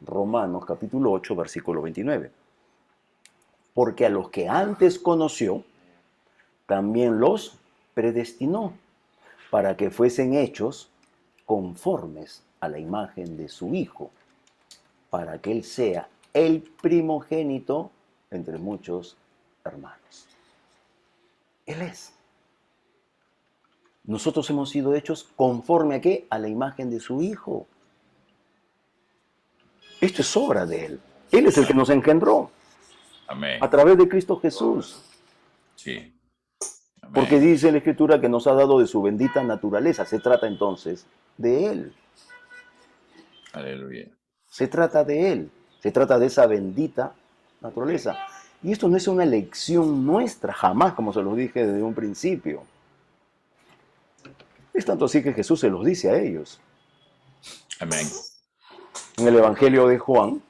S1: Romanos capítulo 8, versículo 29. Porque a los que antes conoció, también los predestinó para que fuesen hechos conformes a la imagen de su Hijo, para que Él sea el primogénito entre muchos hermanos. Él es. Nosotros hemos sido hechos conforme a qué? A la imagen de su Hijo. Esto es obra de Él. Él es el que nos engendró
S2: Amén.
S1: a través de Cristo Jesús.
S2: Sí. Amén.
S1: Porque dice la Escritura que nos ha dado de su bendita naturaleza. Se trata entonces de Él.
S2: Aleluya.
S1: Se trata de Él. Se trata de esa bendita naturaleza. Y esto no es una elección nuestra, jamás, como se los dije desde un principio. Es tanto así que Jesús se los dice a ellos.
S2: Amén.
S1: En el Evangelio de Juan,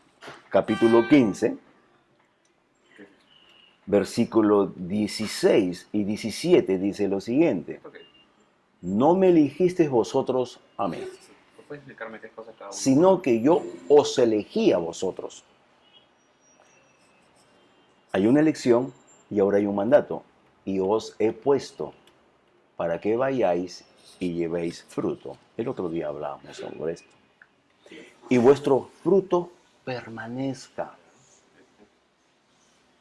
S1: capítulo 15, versículo 16 y 17, dice lo siguiente. No me elegisteis vosotros a mí, sino que yo os elegí a vosotros. Hay una elección y ahora hay un mandato. Y os he puesto para que vayáis y llevéis fruto. El otro día hablábamos sobre esto. Y vuestro fruto permanezca,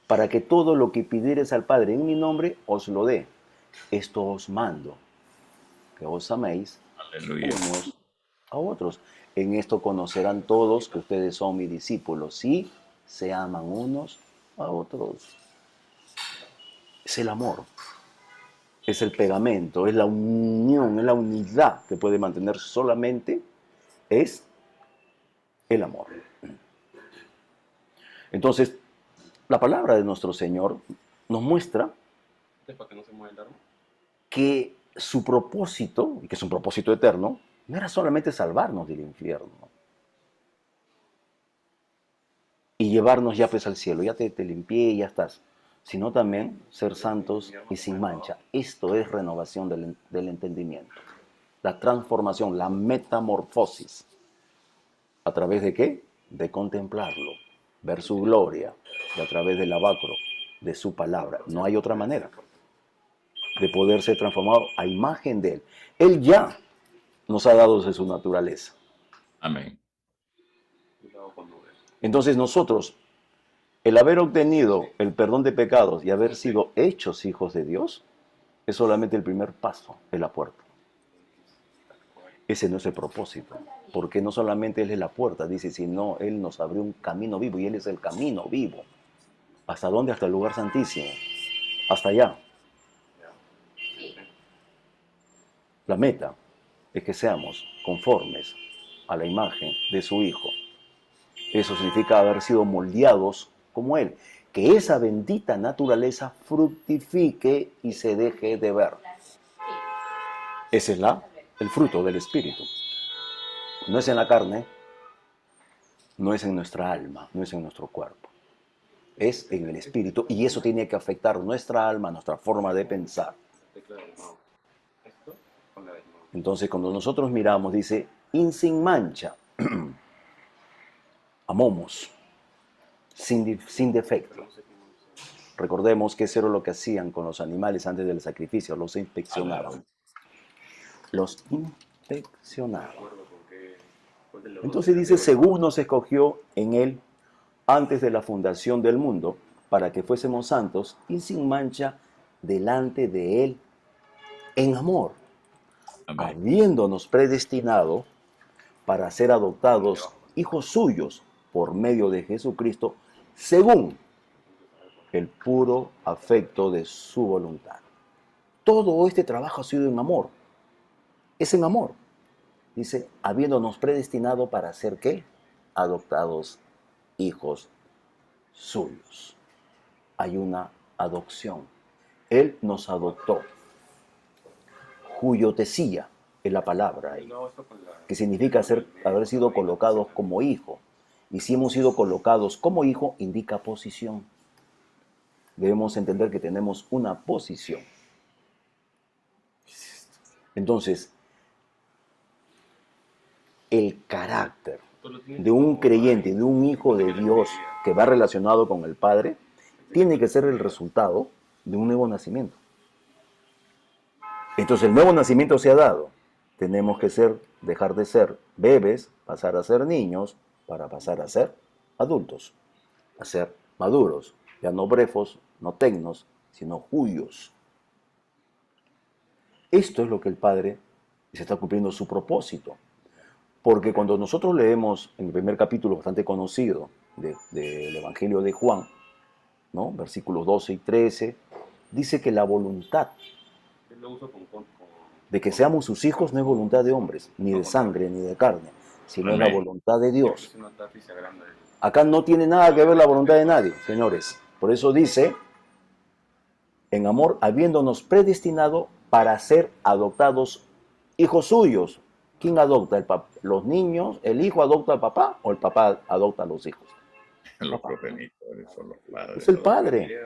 S1: para que todo lo que pidiereis al Padre en mi nombre os lo dé. Esto os mando, que os améis
S2: Aleluya.
S1: unos a otros. En esto conocerán todos que ustedes son mis discípulos, si se aman unos a otros. Es el amor, es el pegamento, es la unión, es la unidad que puede mantener solamente, es el amor. Entonces, la palabra de nuestro Señor nos muestra que su propósito, y que es un propósito eterno, no era solamente salvarnos del infierno y llevarnos ya pues al cielo, ya te limpié y ya estás, sino también ser santos y sin mancha. Esto es renovación del entendimiento, la transformación, la metamorfosis. ¿A través de qué? De contemplarlo, ver su gloria, y a través del lavacro de su palabra. No hay otra manera de poder ser transformado a imagen de Él. Él ya nos ha dado de su naturaleza.
S2: Amén.
S1: Entonces nosotros, el haber obtenido el perdón de pecados y haber sido hechos hijos de Dios, es solamente el primer paso de la puerta. Ese no es el propósito, porque no solamente Él es la puerta, dice, sino Él nos abrió un camino vivo y Él es el camino vivo. ¿Hasta dónde? Hasta el lugar santísimo. Hasta allá. La meta es que seamos conformes a la imagen de su Hijo. Eso significa haber sido moldeados como Él. Que esa bendita naturaleza fructifique y se deje de ver. Ese es el fruto del Espíritu. No es en la carne, no es en nuestra alma, no es en nuestro cuerpo. Es en el Espíritu y eso tiene que afectar nuestra alma, nuestra forma de pensar. Entonces, cuando nosotros miramos, dice, sin mancha, amomos, sin defecto. Recordemos que eso era lo que hacían con los animales antes del sacrificio, los inspeccionaban. Los inspeccionaban. Entonces dice, según nos escogió en Él antes de la fundación del mundo, para que fuésemos santos y sin mancha delante de Él en amor,
S2: Amén.
S1: habiéndonos predestinado para ser adoptados hijos suyos por medio de Jesucristo, según el puro afecto de su voluntad. Todo este trabajo ha sido en amor. Es en amor. Dice, habiéndonos predestinado para ser, ¿qué? Adoptados hijos suyos. Hay una adopción. Él nos adoptó. Huiotesía es la palabra ahí, que significa haber sido colocados como hijo. Y si hemos sido colocados como hijo, indica posición. Debemos entender que tenemos una posición. Entonces, el carácter de un creyente, de un hijo de Dios que va relacionado con el Padre, tiene que ser el resultado de un nuevo nacimiento. Entonces el nuevo nacimiento se ha dado. Tenemos que dejar de ser bebés, pasar a ser niños, para pasar a ser adultos, a ser maduros, ya no brefos, no tecnos, sino huios. Esto es lo que el Padre se está cumpliendo su propósito. Porque cuando nosotros leemos en el primer capítulo bastante conocido del Evangelio de Juan, ¿no? Versículos 12 y 13, dice que la voluntad de que seamos sus hijos no es voluntad de hombres, ni de sangre, ni de carne, sino es la voluntad de Dios. Acá no tiene nada que ver la voluntad de nadie, señores. Por eso dice, en amor, habiéndonos predestinado para ser adoptados hijos suyos. ¿Quién adopta? ¿Los niños? ¿El hijo adopta al papá o el papá adopta a los hijos?
S2: Los progenitores son los padres.
S1: Es el padre.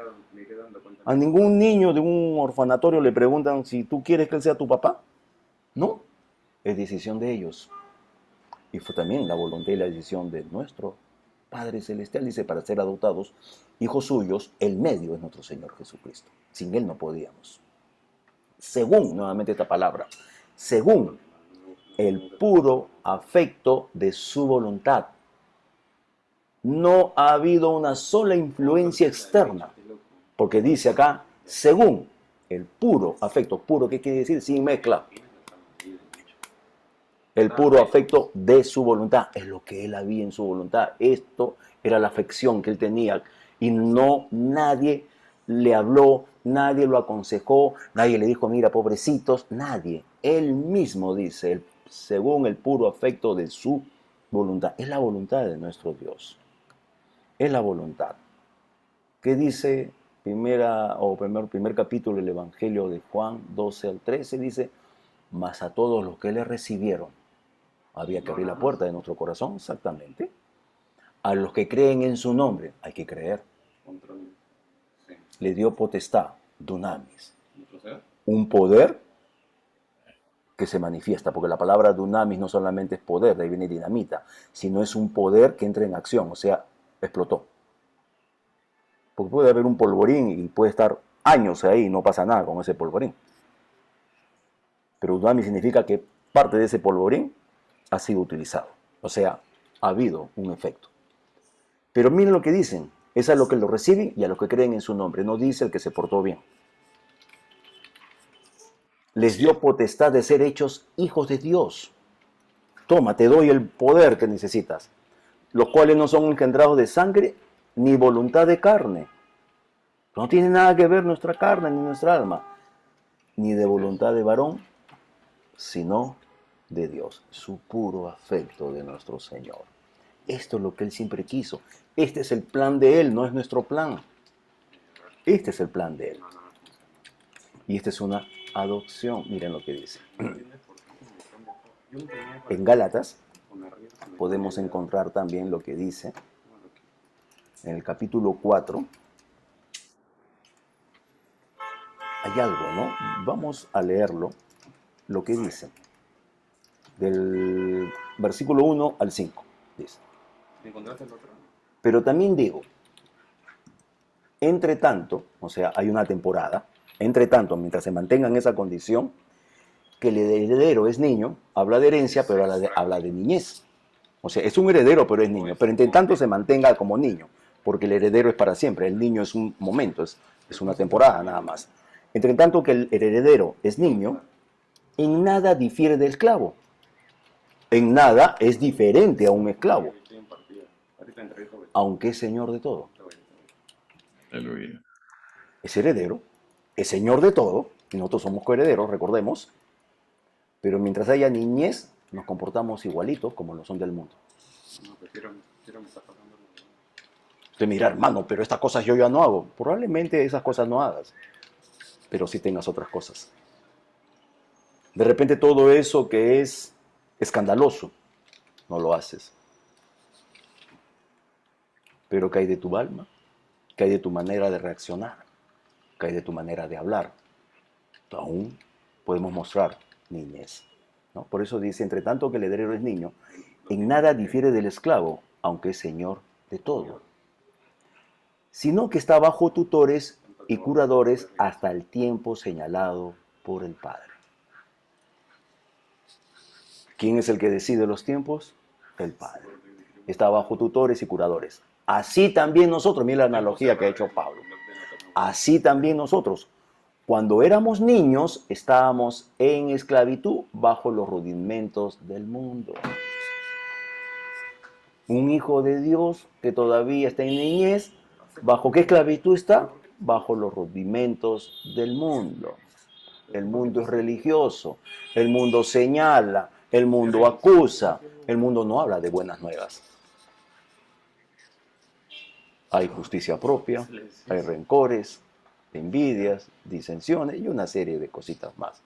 S1: A ningún niño de un orfanatorio le preguntan si tú quieres que él sea tu papá. No, es decisión de ellos. Y fue también la voluntad y la decisión de nuestro Padre Celestial, dice, para ser adoptados hijos suyos, el medio es nuestro Señor Jesucristo. Sin Él no podíamos. Según, nuevamente esta palabra, según el puro afecto de su voluntad. No ha habido una sola influencia externa, porque dice acá, según el puro afecto. Puro, ¿qué quiere decir? Sin mezcla. El puro afecto de su voluntad, es lo que él había en su voluntad. Esto era la afección que él tenía. Y no, nadie le habló, nadie lo aconsejó, nadie le dijo, mira, pobrecitos, nadie. Él mismo dice, según el puro afecto de su voluntad. Es la voluntad de nuestro Dios. Es la voluntad. ¿Qué dice primer capítulo del Evangelio de Juan 12 al 13? Dice, mas a todos los que le recibieron, había que abrir la puerta de nuestro corazón, exactamente. A los que creen en su nombre, hay que creer. Le dio potestad, dunamis. Un poder que se manifiesta, porque la palabra dunamis no solamente es poder, de ahí viene dinamita, sino es un poder que entra en acción, o sea, explotó. Porque puede haber un polvorín y puede estar años ahí y no pasa nada con ese polvorín. Pero dunamis significa que parte de ese polvorín ha sido utilizado. O sea, ha habido un efecto. Pero miren lo que dicen. Es a los que lo reciben y a los que creen en su nombre. No dice el que se portó bien. Les dio potestad de ser hechos hijos de Dios. Toma, te doy el poder que necesitas. Los cuales no son engendrados de sangre ni voluntad de carne. No tiene nada que ver nuestra carne ni nuestra alma. Ni de voluntad de varón, sino de Dios. Su puro afecto de nuestro Señor. Esto es lo que Él siempre quiso. Este es el plan de Él, no es nuestro plan. Este es el plan de Él. Y esta es una adopción. Miren lo que dice. En Gálatas podemos encontrar también lo que dice en el capítulo 4. Hay algo, ¿no? Vamos a leerlo, lo que dice. Del versículo 1 al 5, dice. Pero también digo, entre tanto, o sea, hay una temporada, entre tanto, mientras se mantenga en esa condición, que el heredero es niño, habla de herencia, pero habla de niñez. O sea, es un heredero, pero es niño. Pero entre tanto se mantenga como niño, porque el heredero es para siempre, el niño es un momento, es una temporada nada más. Entre tanto que el heredero es niño, en nada difiere del esclavo. En nada es diferente a un esclavo, aunque es señor de todo.
S2: Aleluya.
S1: Es heredero, es señor de todo, y nosotros somos coherederos, recordemos, pero mientras haya niñez, nos comportamos igualitos como lo son del mundo. Usted mira, hermano, pero estas cosas yo ya no hago. Probablemente esas cosas no hagas, pero sí tengas otras cosas. De repente todo eso que es escandaloso, no lo haces. Pero ¿qué hay de tu alma? ¿Qué hay de tu manera de reaccionar? ¿Qué hay de tu manera de hablar? Aún podemos mostrar niñez, ¿no? Por eso dice, entre tanto que el heredero es niño, en nada difiere del esclavo, aunque es señor de todo, sino que está bajo tutores y curadores hasta el tiempo señalado por el Padre. ¿Quién es el que decide los tiempos? El Padre. Está bajo tutores y curadores. Así también nosotros, mira la analogía que ha hecho Pablo. Así también nosotros, cuando éramos niños, estábamos en esclavitud bajo los rudimentos del mundo. Un hijo de Dios que todavía está en niñez, ¿bajo qué esclavitud está? Bajo los rudimentos del mundo. El mundo es religioso, el mundo señala, el mundo acusa, el mundo no habla de buenas nuevas. Hay justicia propia, hay rencores, envidias, disensiones y una serie de cositas más.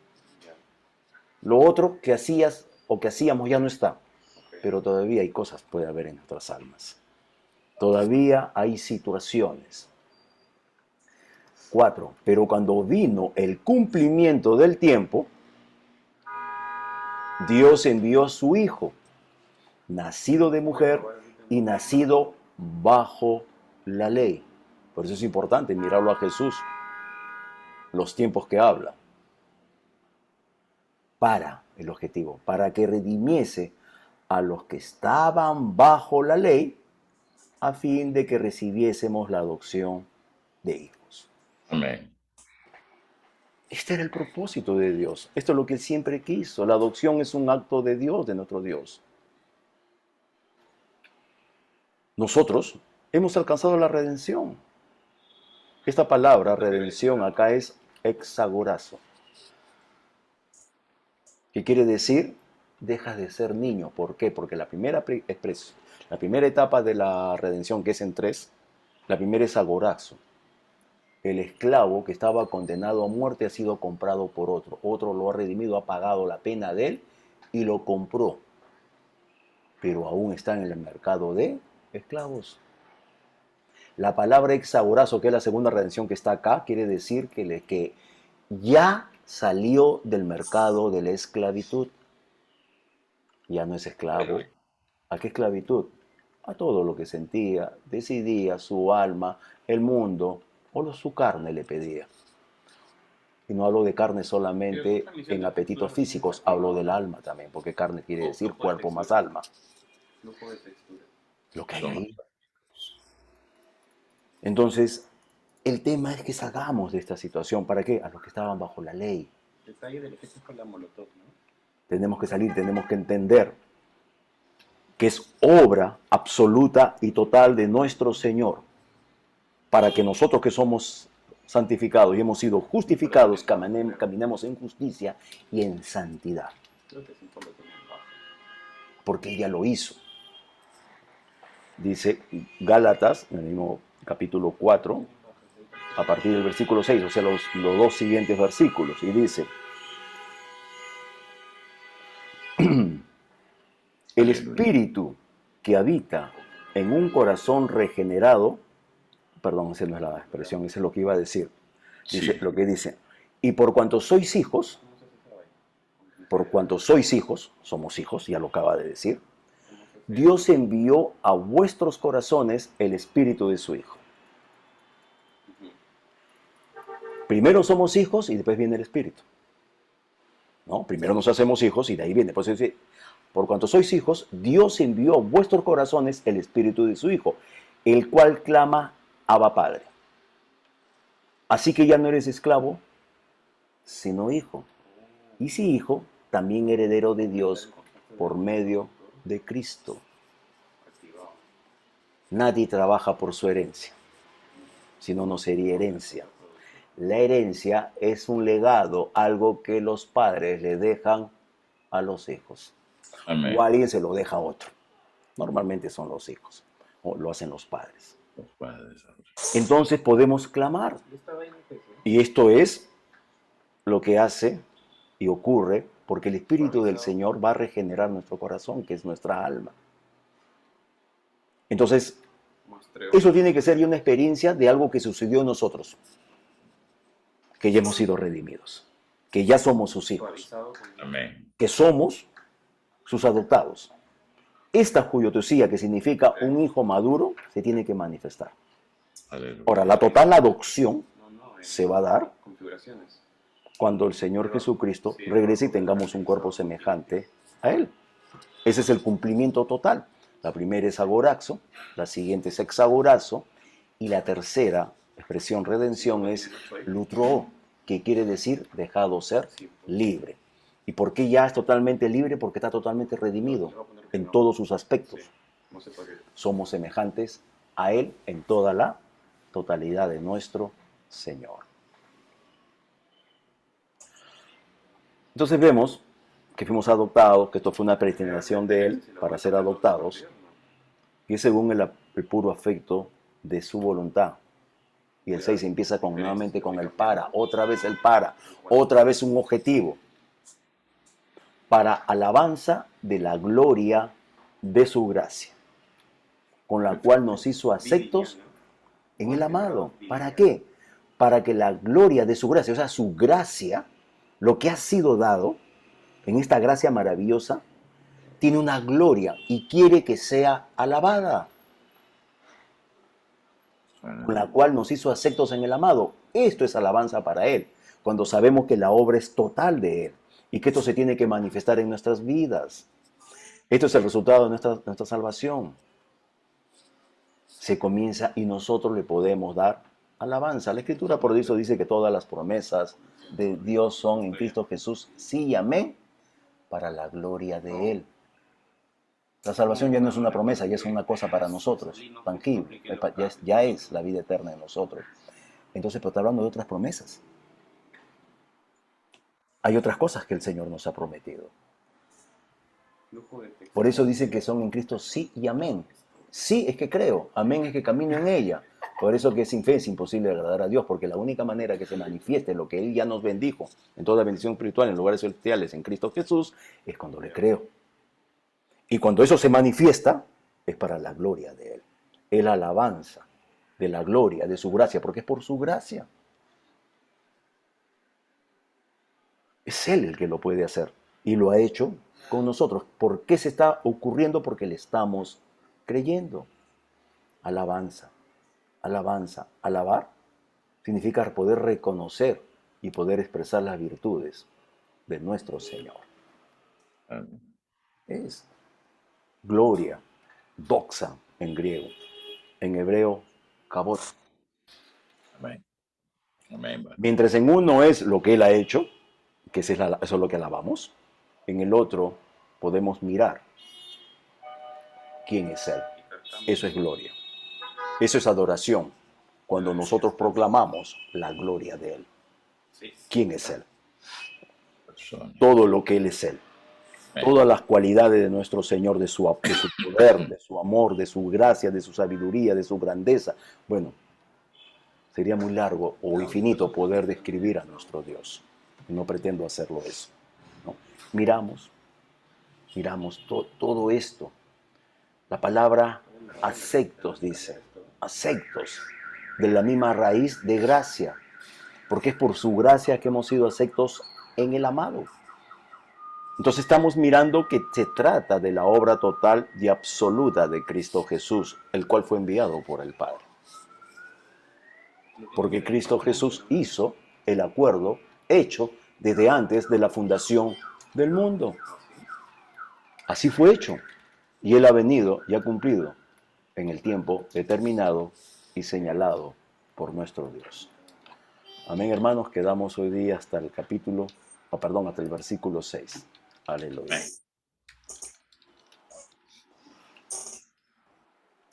S1: Lo otro que hacías o que hacíamos ya no está, pero todavía hay cosas, puede haber en nuestras almas. Todavía hay situaciones. 4. Pero cuando vino el cumplimiento del tiempo, Dios envió a su Hijo, nacido de mujer y nacido bajo la ley. Por eso es importante mirarlo a Jesús, los tiempos que habla. Para el objetivo, para que redimiese a los que estaban bajo la ley, a fin de que recibiésemos la adopción de hijos.
S2: Amén.
S1: Este era el propósito de Dios. Esto es lo que Él siempre quiso. La adopción es un acto de Dios, de nuestro Dios. Nosotros hemos alcanzado la redención. Esta palabra, redención, acá es exagorazo. ¿Qué quiere decir? Dejas de ser niño. ¿Por qué? Porque la primera etapa de la redención, que es en 3, la primera es agorazo. El esclavo que estaba condenado a muerte ha sido comprado por otro. Otro lo ha redimido, ha pagado la pena de él y lo compró. Pero aún está en el mercado de esclavos. La palabra exagorazo, que es la segunda redención que está acá, quiere decir que ya salió del mercado de la esclavitud. Ya no es esclavo. ¿A qué esclavitud? A todo lo que sentía, decidía, su alma, el mundo o su carne le pedía. Y no hablo de carne solamente en apetitos físicos, hablo del alma también, porque carne quiere decir cuerpo más alma. Lo que hay ahí. Entonces, el tema es que salgamos de esta situación. ¿Para qué? A los que estaban bajo la ley. Tenemos que salir, tenemos que entender que es obra absoluta y total de nuestro Señor, para que nosotros que somos santificados y hemos sido justificados, caminemos en justicia y en santidad. Porque ella lo hizo. Dice Gálatas, en el mismo capítulo 4, a partir del versículo 6, o sea, los dos siguientes versículos, y dice: el espíritu que habita en un corazón regenerado, perdón, esa no es la expresión, esa es lo que iba a decir. Dice, lo que dice: y por cuanto sois hijos, somos hijos, ya lo acaba de decir, Dios envió a vuestros corazones el espíritu de su Hijo. Primero somos hijos y después viene el espíritu. ¿No? Primero nos hacemos hijos y de ahí viene. Pues dice, por cuanto sois hijos, Dios envió a vuestros corazones el espíritu de su Hijo, el cual clama: Abba, Padre. Así que ya no eres esclavo, sino hijo. Y si hijo, también heredero de Dios por medio de Cristo. Nadie trabaja por su herencia, si no, no sería herencia. La herencia es un legado, algo que los padres le dejan a los hijos.
S2: Amén.
S1: O alguien se lo deja a otro. Normalmente son los hijos, o lo hacen los padres.
S2: Los padres.
S1: Entonces podemos clamar. Y esto es lo que hace y ocurre porque el Espíritu del Señor va a regenerar nuestro corazón, que es nuestra alma. Entonces, eso tiene que ser ya una experiencia de algo que sucedió en nosotros, que ya hemos sido redimidos, que ya somos sus hijos,
S2: Amén.
S1: que somos sus adoptados. Esta judiotesía, que significa un hijo maduro, se tiene que manifestar.
S2: Aleluya.
S1: Ahora, la total adopción se va a dar cuando el Señor Jesucristo regrese y tengamos un cuerpo semejante a Él. Ese es el cumplimiento total. La primera es agorazo, la siguiente es hexagorazo, y la tercera expresión redención es lutro, que quiere decir dejado ser libre. ¿Y por qué ya es totalmente libre? Porque está totalmente redimido en todos sus aspectos. Somos semejantes a Él en toda la totalidad de nuestro Señor. Entonces vemos que fuimos adoptados, que esto fue una predestinación de Él para ser adoptados, y es según el puro afecto de su voluntad. Y el 6 empieza nuevamente con el para, otra vez un objetivo, para alabanza de la gloria de su gracia, con la cual nos hizo aceptos en el amado. ¿Para qué? Para que la gloria de su gracia, o sea, su gracia, lo que ha sido dado, en esta gracia maravillosa, tiene una gloria y quiere que sea alabada, con la cual nos hizo aceptos en el amado. Esto es alabanza para Él, cuando sabemos que la obra es total de Él y que esto se tiene que manifestar en nuestras vidas. Esto es el resultado de nuestra salvación. Se comienza y nosotros le podemos dar alabanza. La Escritura por eso dice que todas las promesas de Dios son en Cristo Jesús, sí y amén, para la gloria de Él. La salvación ya no es una promesa, ya es una cosa para nosotros, tangible, ya es la vida eterna en nosotros. Entonces, pero está hablando de otras promesas. Hay otras cosas que el Señor nos ha prometido. Por eso dice que son en Cristo sí y amén. Sí es que creo, amén es que camino en ella. Por eso que sin fe es imposible agradar a Dios, porque la única manera que se manifieste lo que Él ya nos bendijo en toda bendición espiritual en lugares celestiales en Cristo Jesús es cuando le creo. Y cuando eso se manifiesta es para la gloria de Él. Es la alabanza de la gloria, de su gracia, porque es por su gracia. Es Él el que lo puede hacer y lo ha hecho con nosotros. ¿Por qué se está ocurriendo? Porque le estamos creyendo. Alabanza, alabanza, alabar significa poder reconocer y poder expresar las virtudes de nuestro Señor.
S2: Amén.
S1: Es gloria, doxa en griego, en hebreo, kabod.
S2: Amén. Amén.
S1: Mientras en uno es lo que Él ha hecho, que eso es lo que alabamos, en el otro podemos mirar quién es Él. Eso es gloria. Eso es adoración, cuando nosotros proclamamos la gloria de Él. ¿Quién es Él?
S2: Persona.
S1: Todo lo que Él es Él. Todas las cualidades de nuestro Señor, de su poder, de su amor, de su gracia, de su sabiduría, de su grandeza. Bueno, sería muy largo o infinito poder describir a nuestro Dios. No pretendo hacerlo eso, ¿no? Miramos todo esto. La palabra aceptos dice, aceptos, de la misma raíz de gracia, porque es por su gracia que hemos sido aceptos en el amado. Entonces estamos mirando que se trata de la obra total y absoluta de Cristo Jesús, el cual fue enviado por el Padre. Porque Cristo Jesús hizo el acuerdo hecho desde antes de la fundación del mundo. Así fue hecho. Y Él ha venido y ha cumplido en el tiempo determinado y señalado por nuestro Dios. Amén, hermanos. Quedamos hoy día hasta el versículo 6. Aleluya.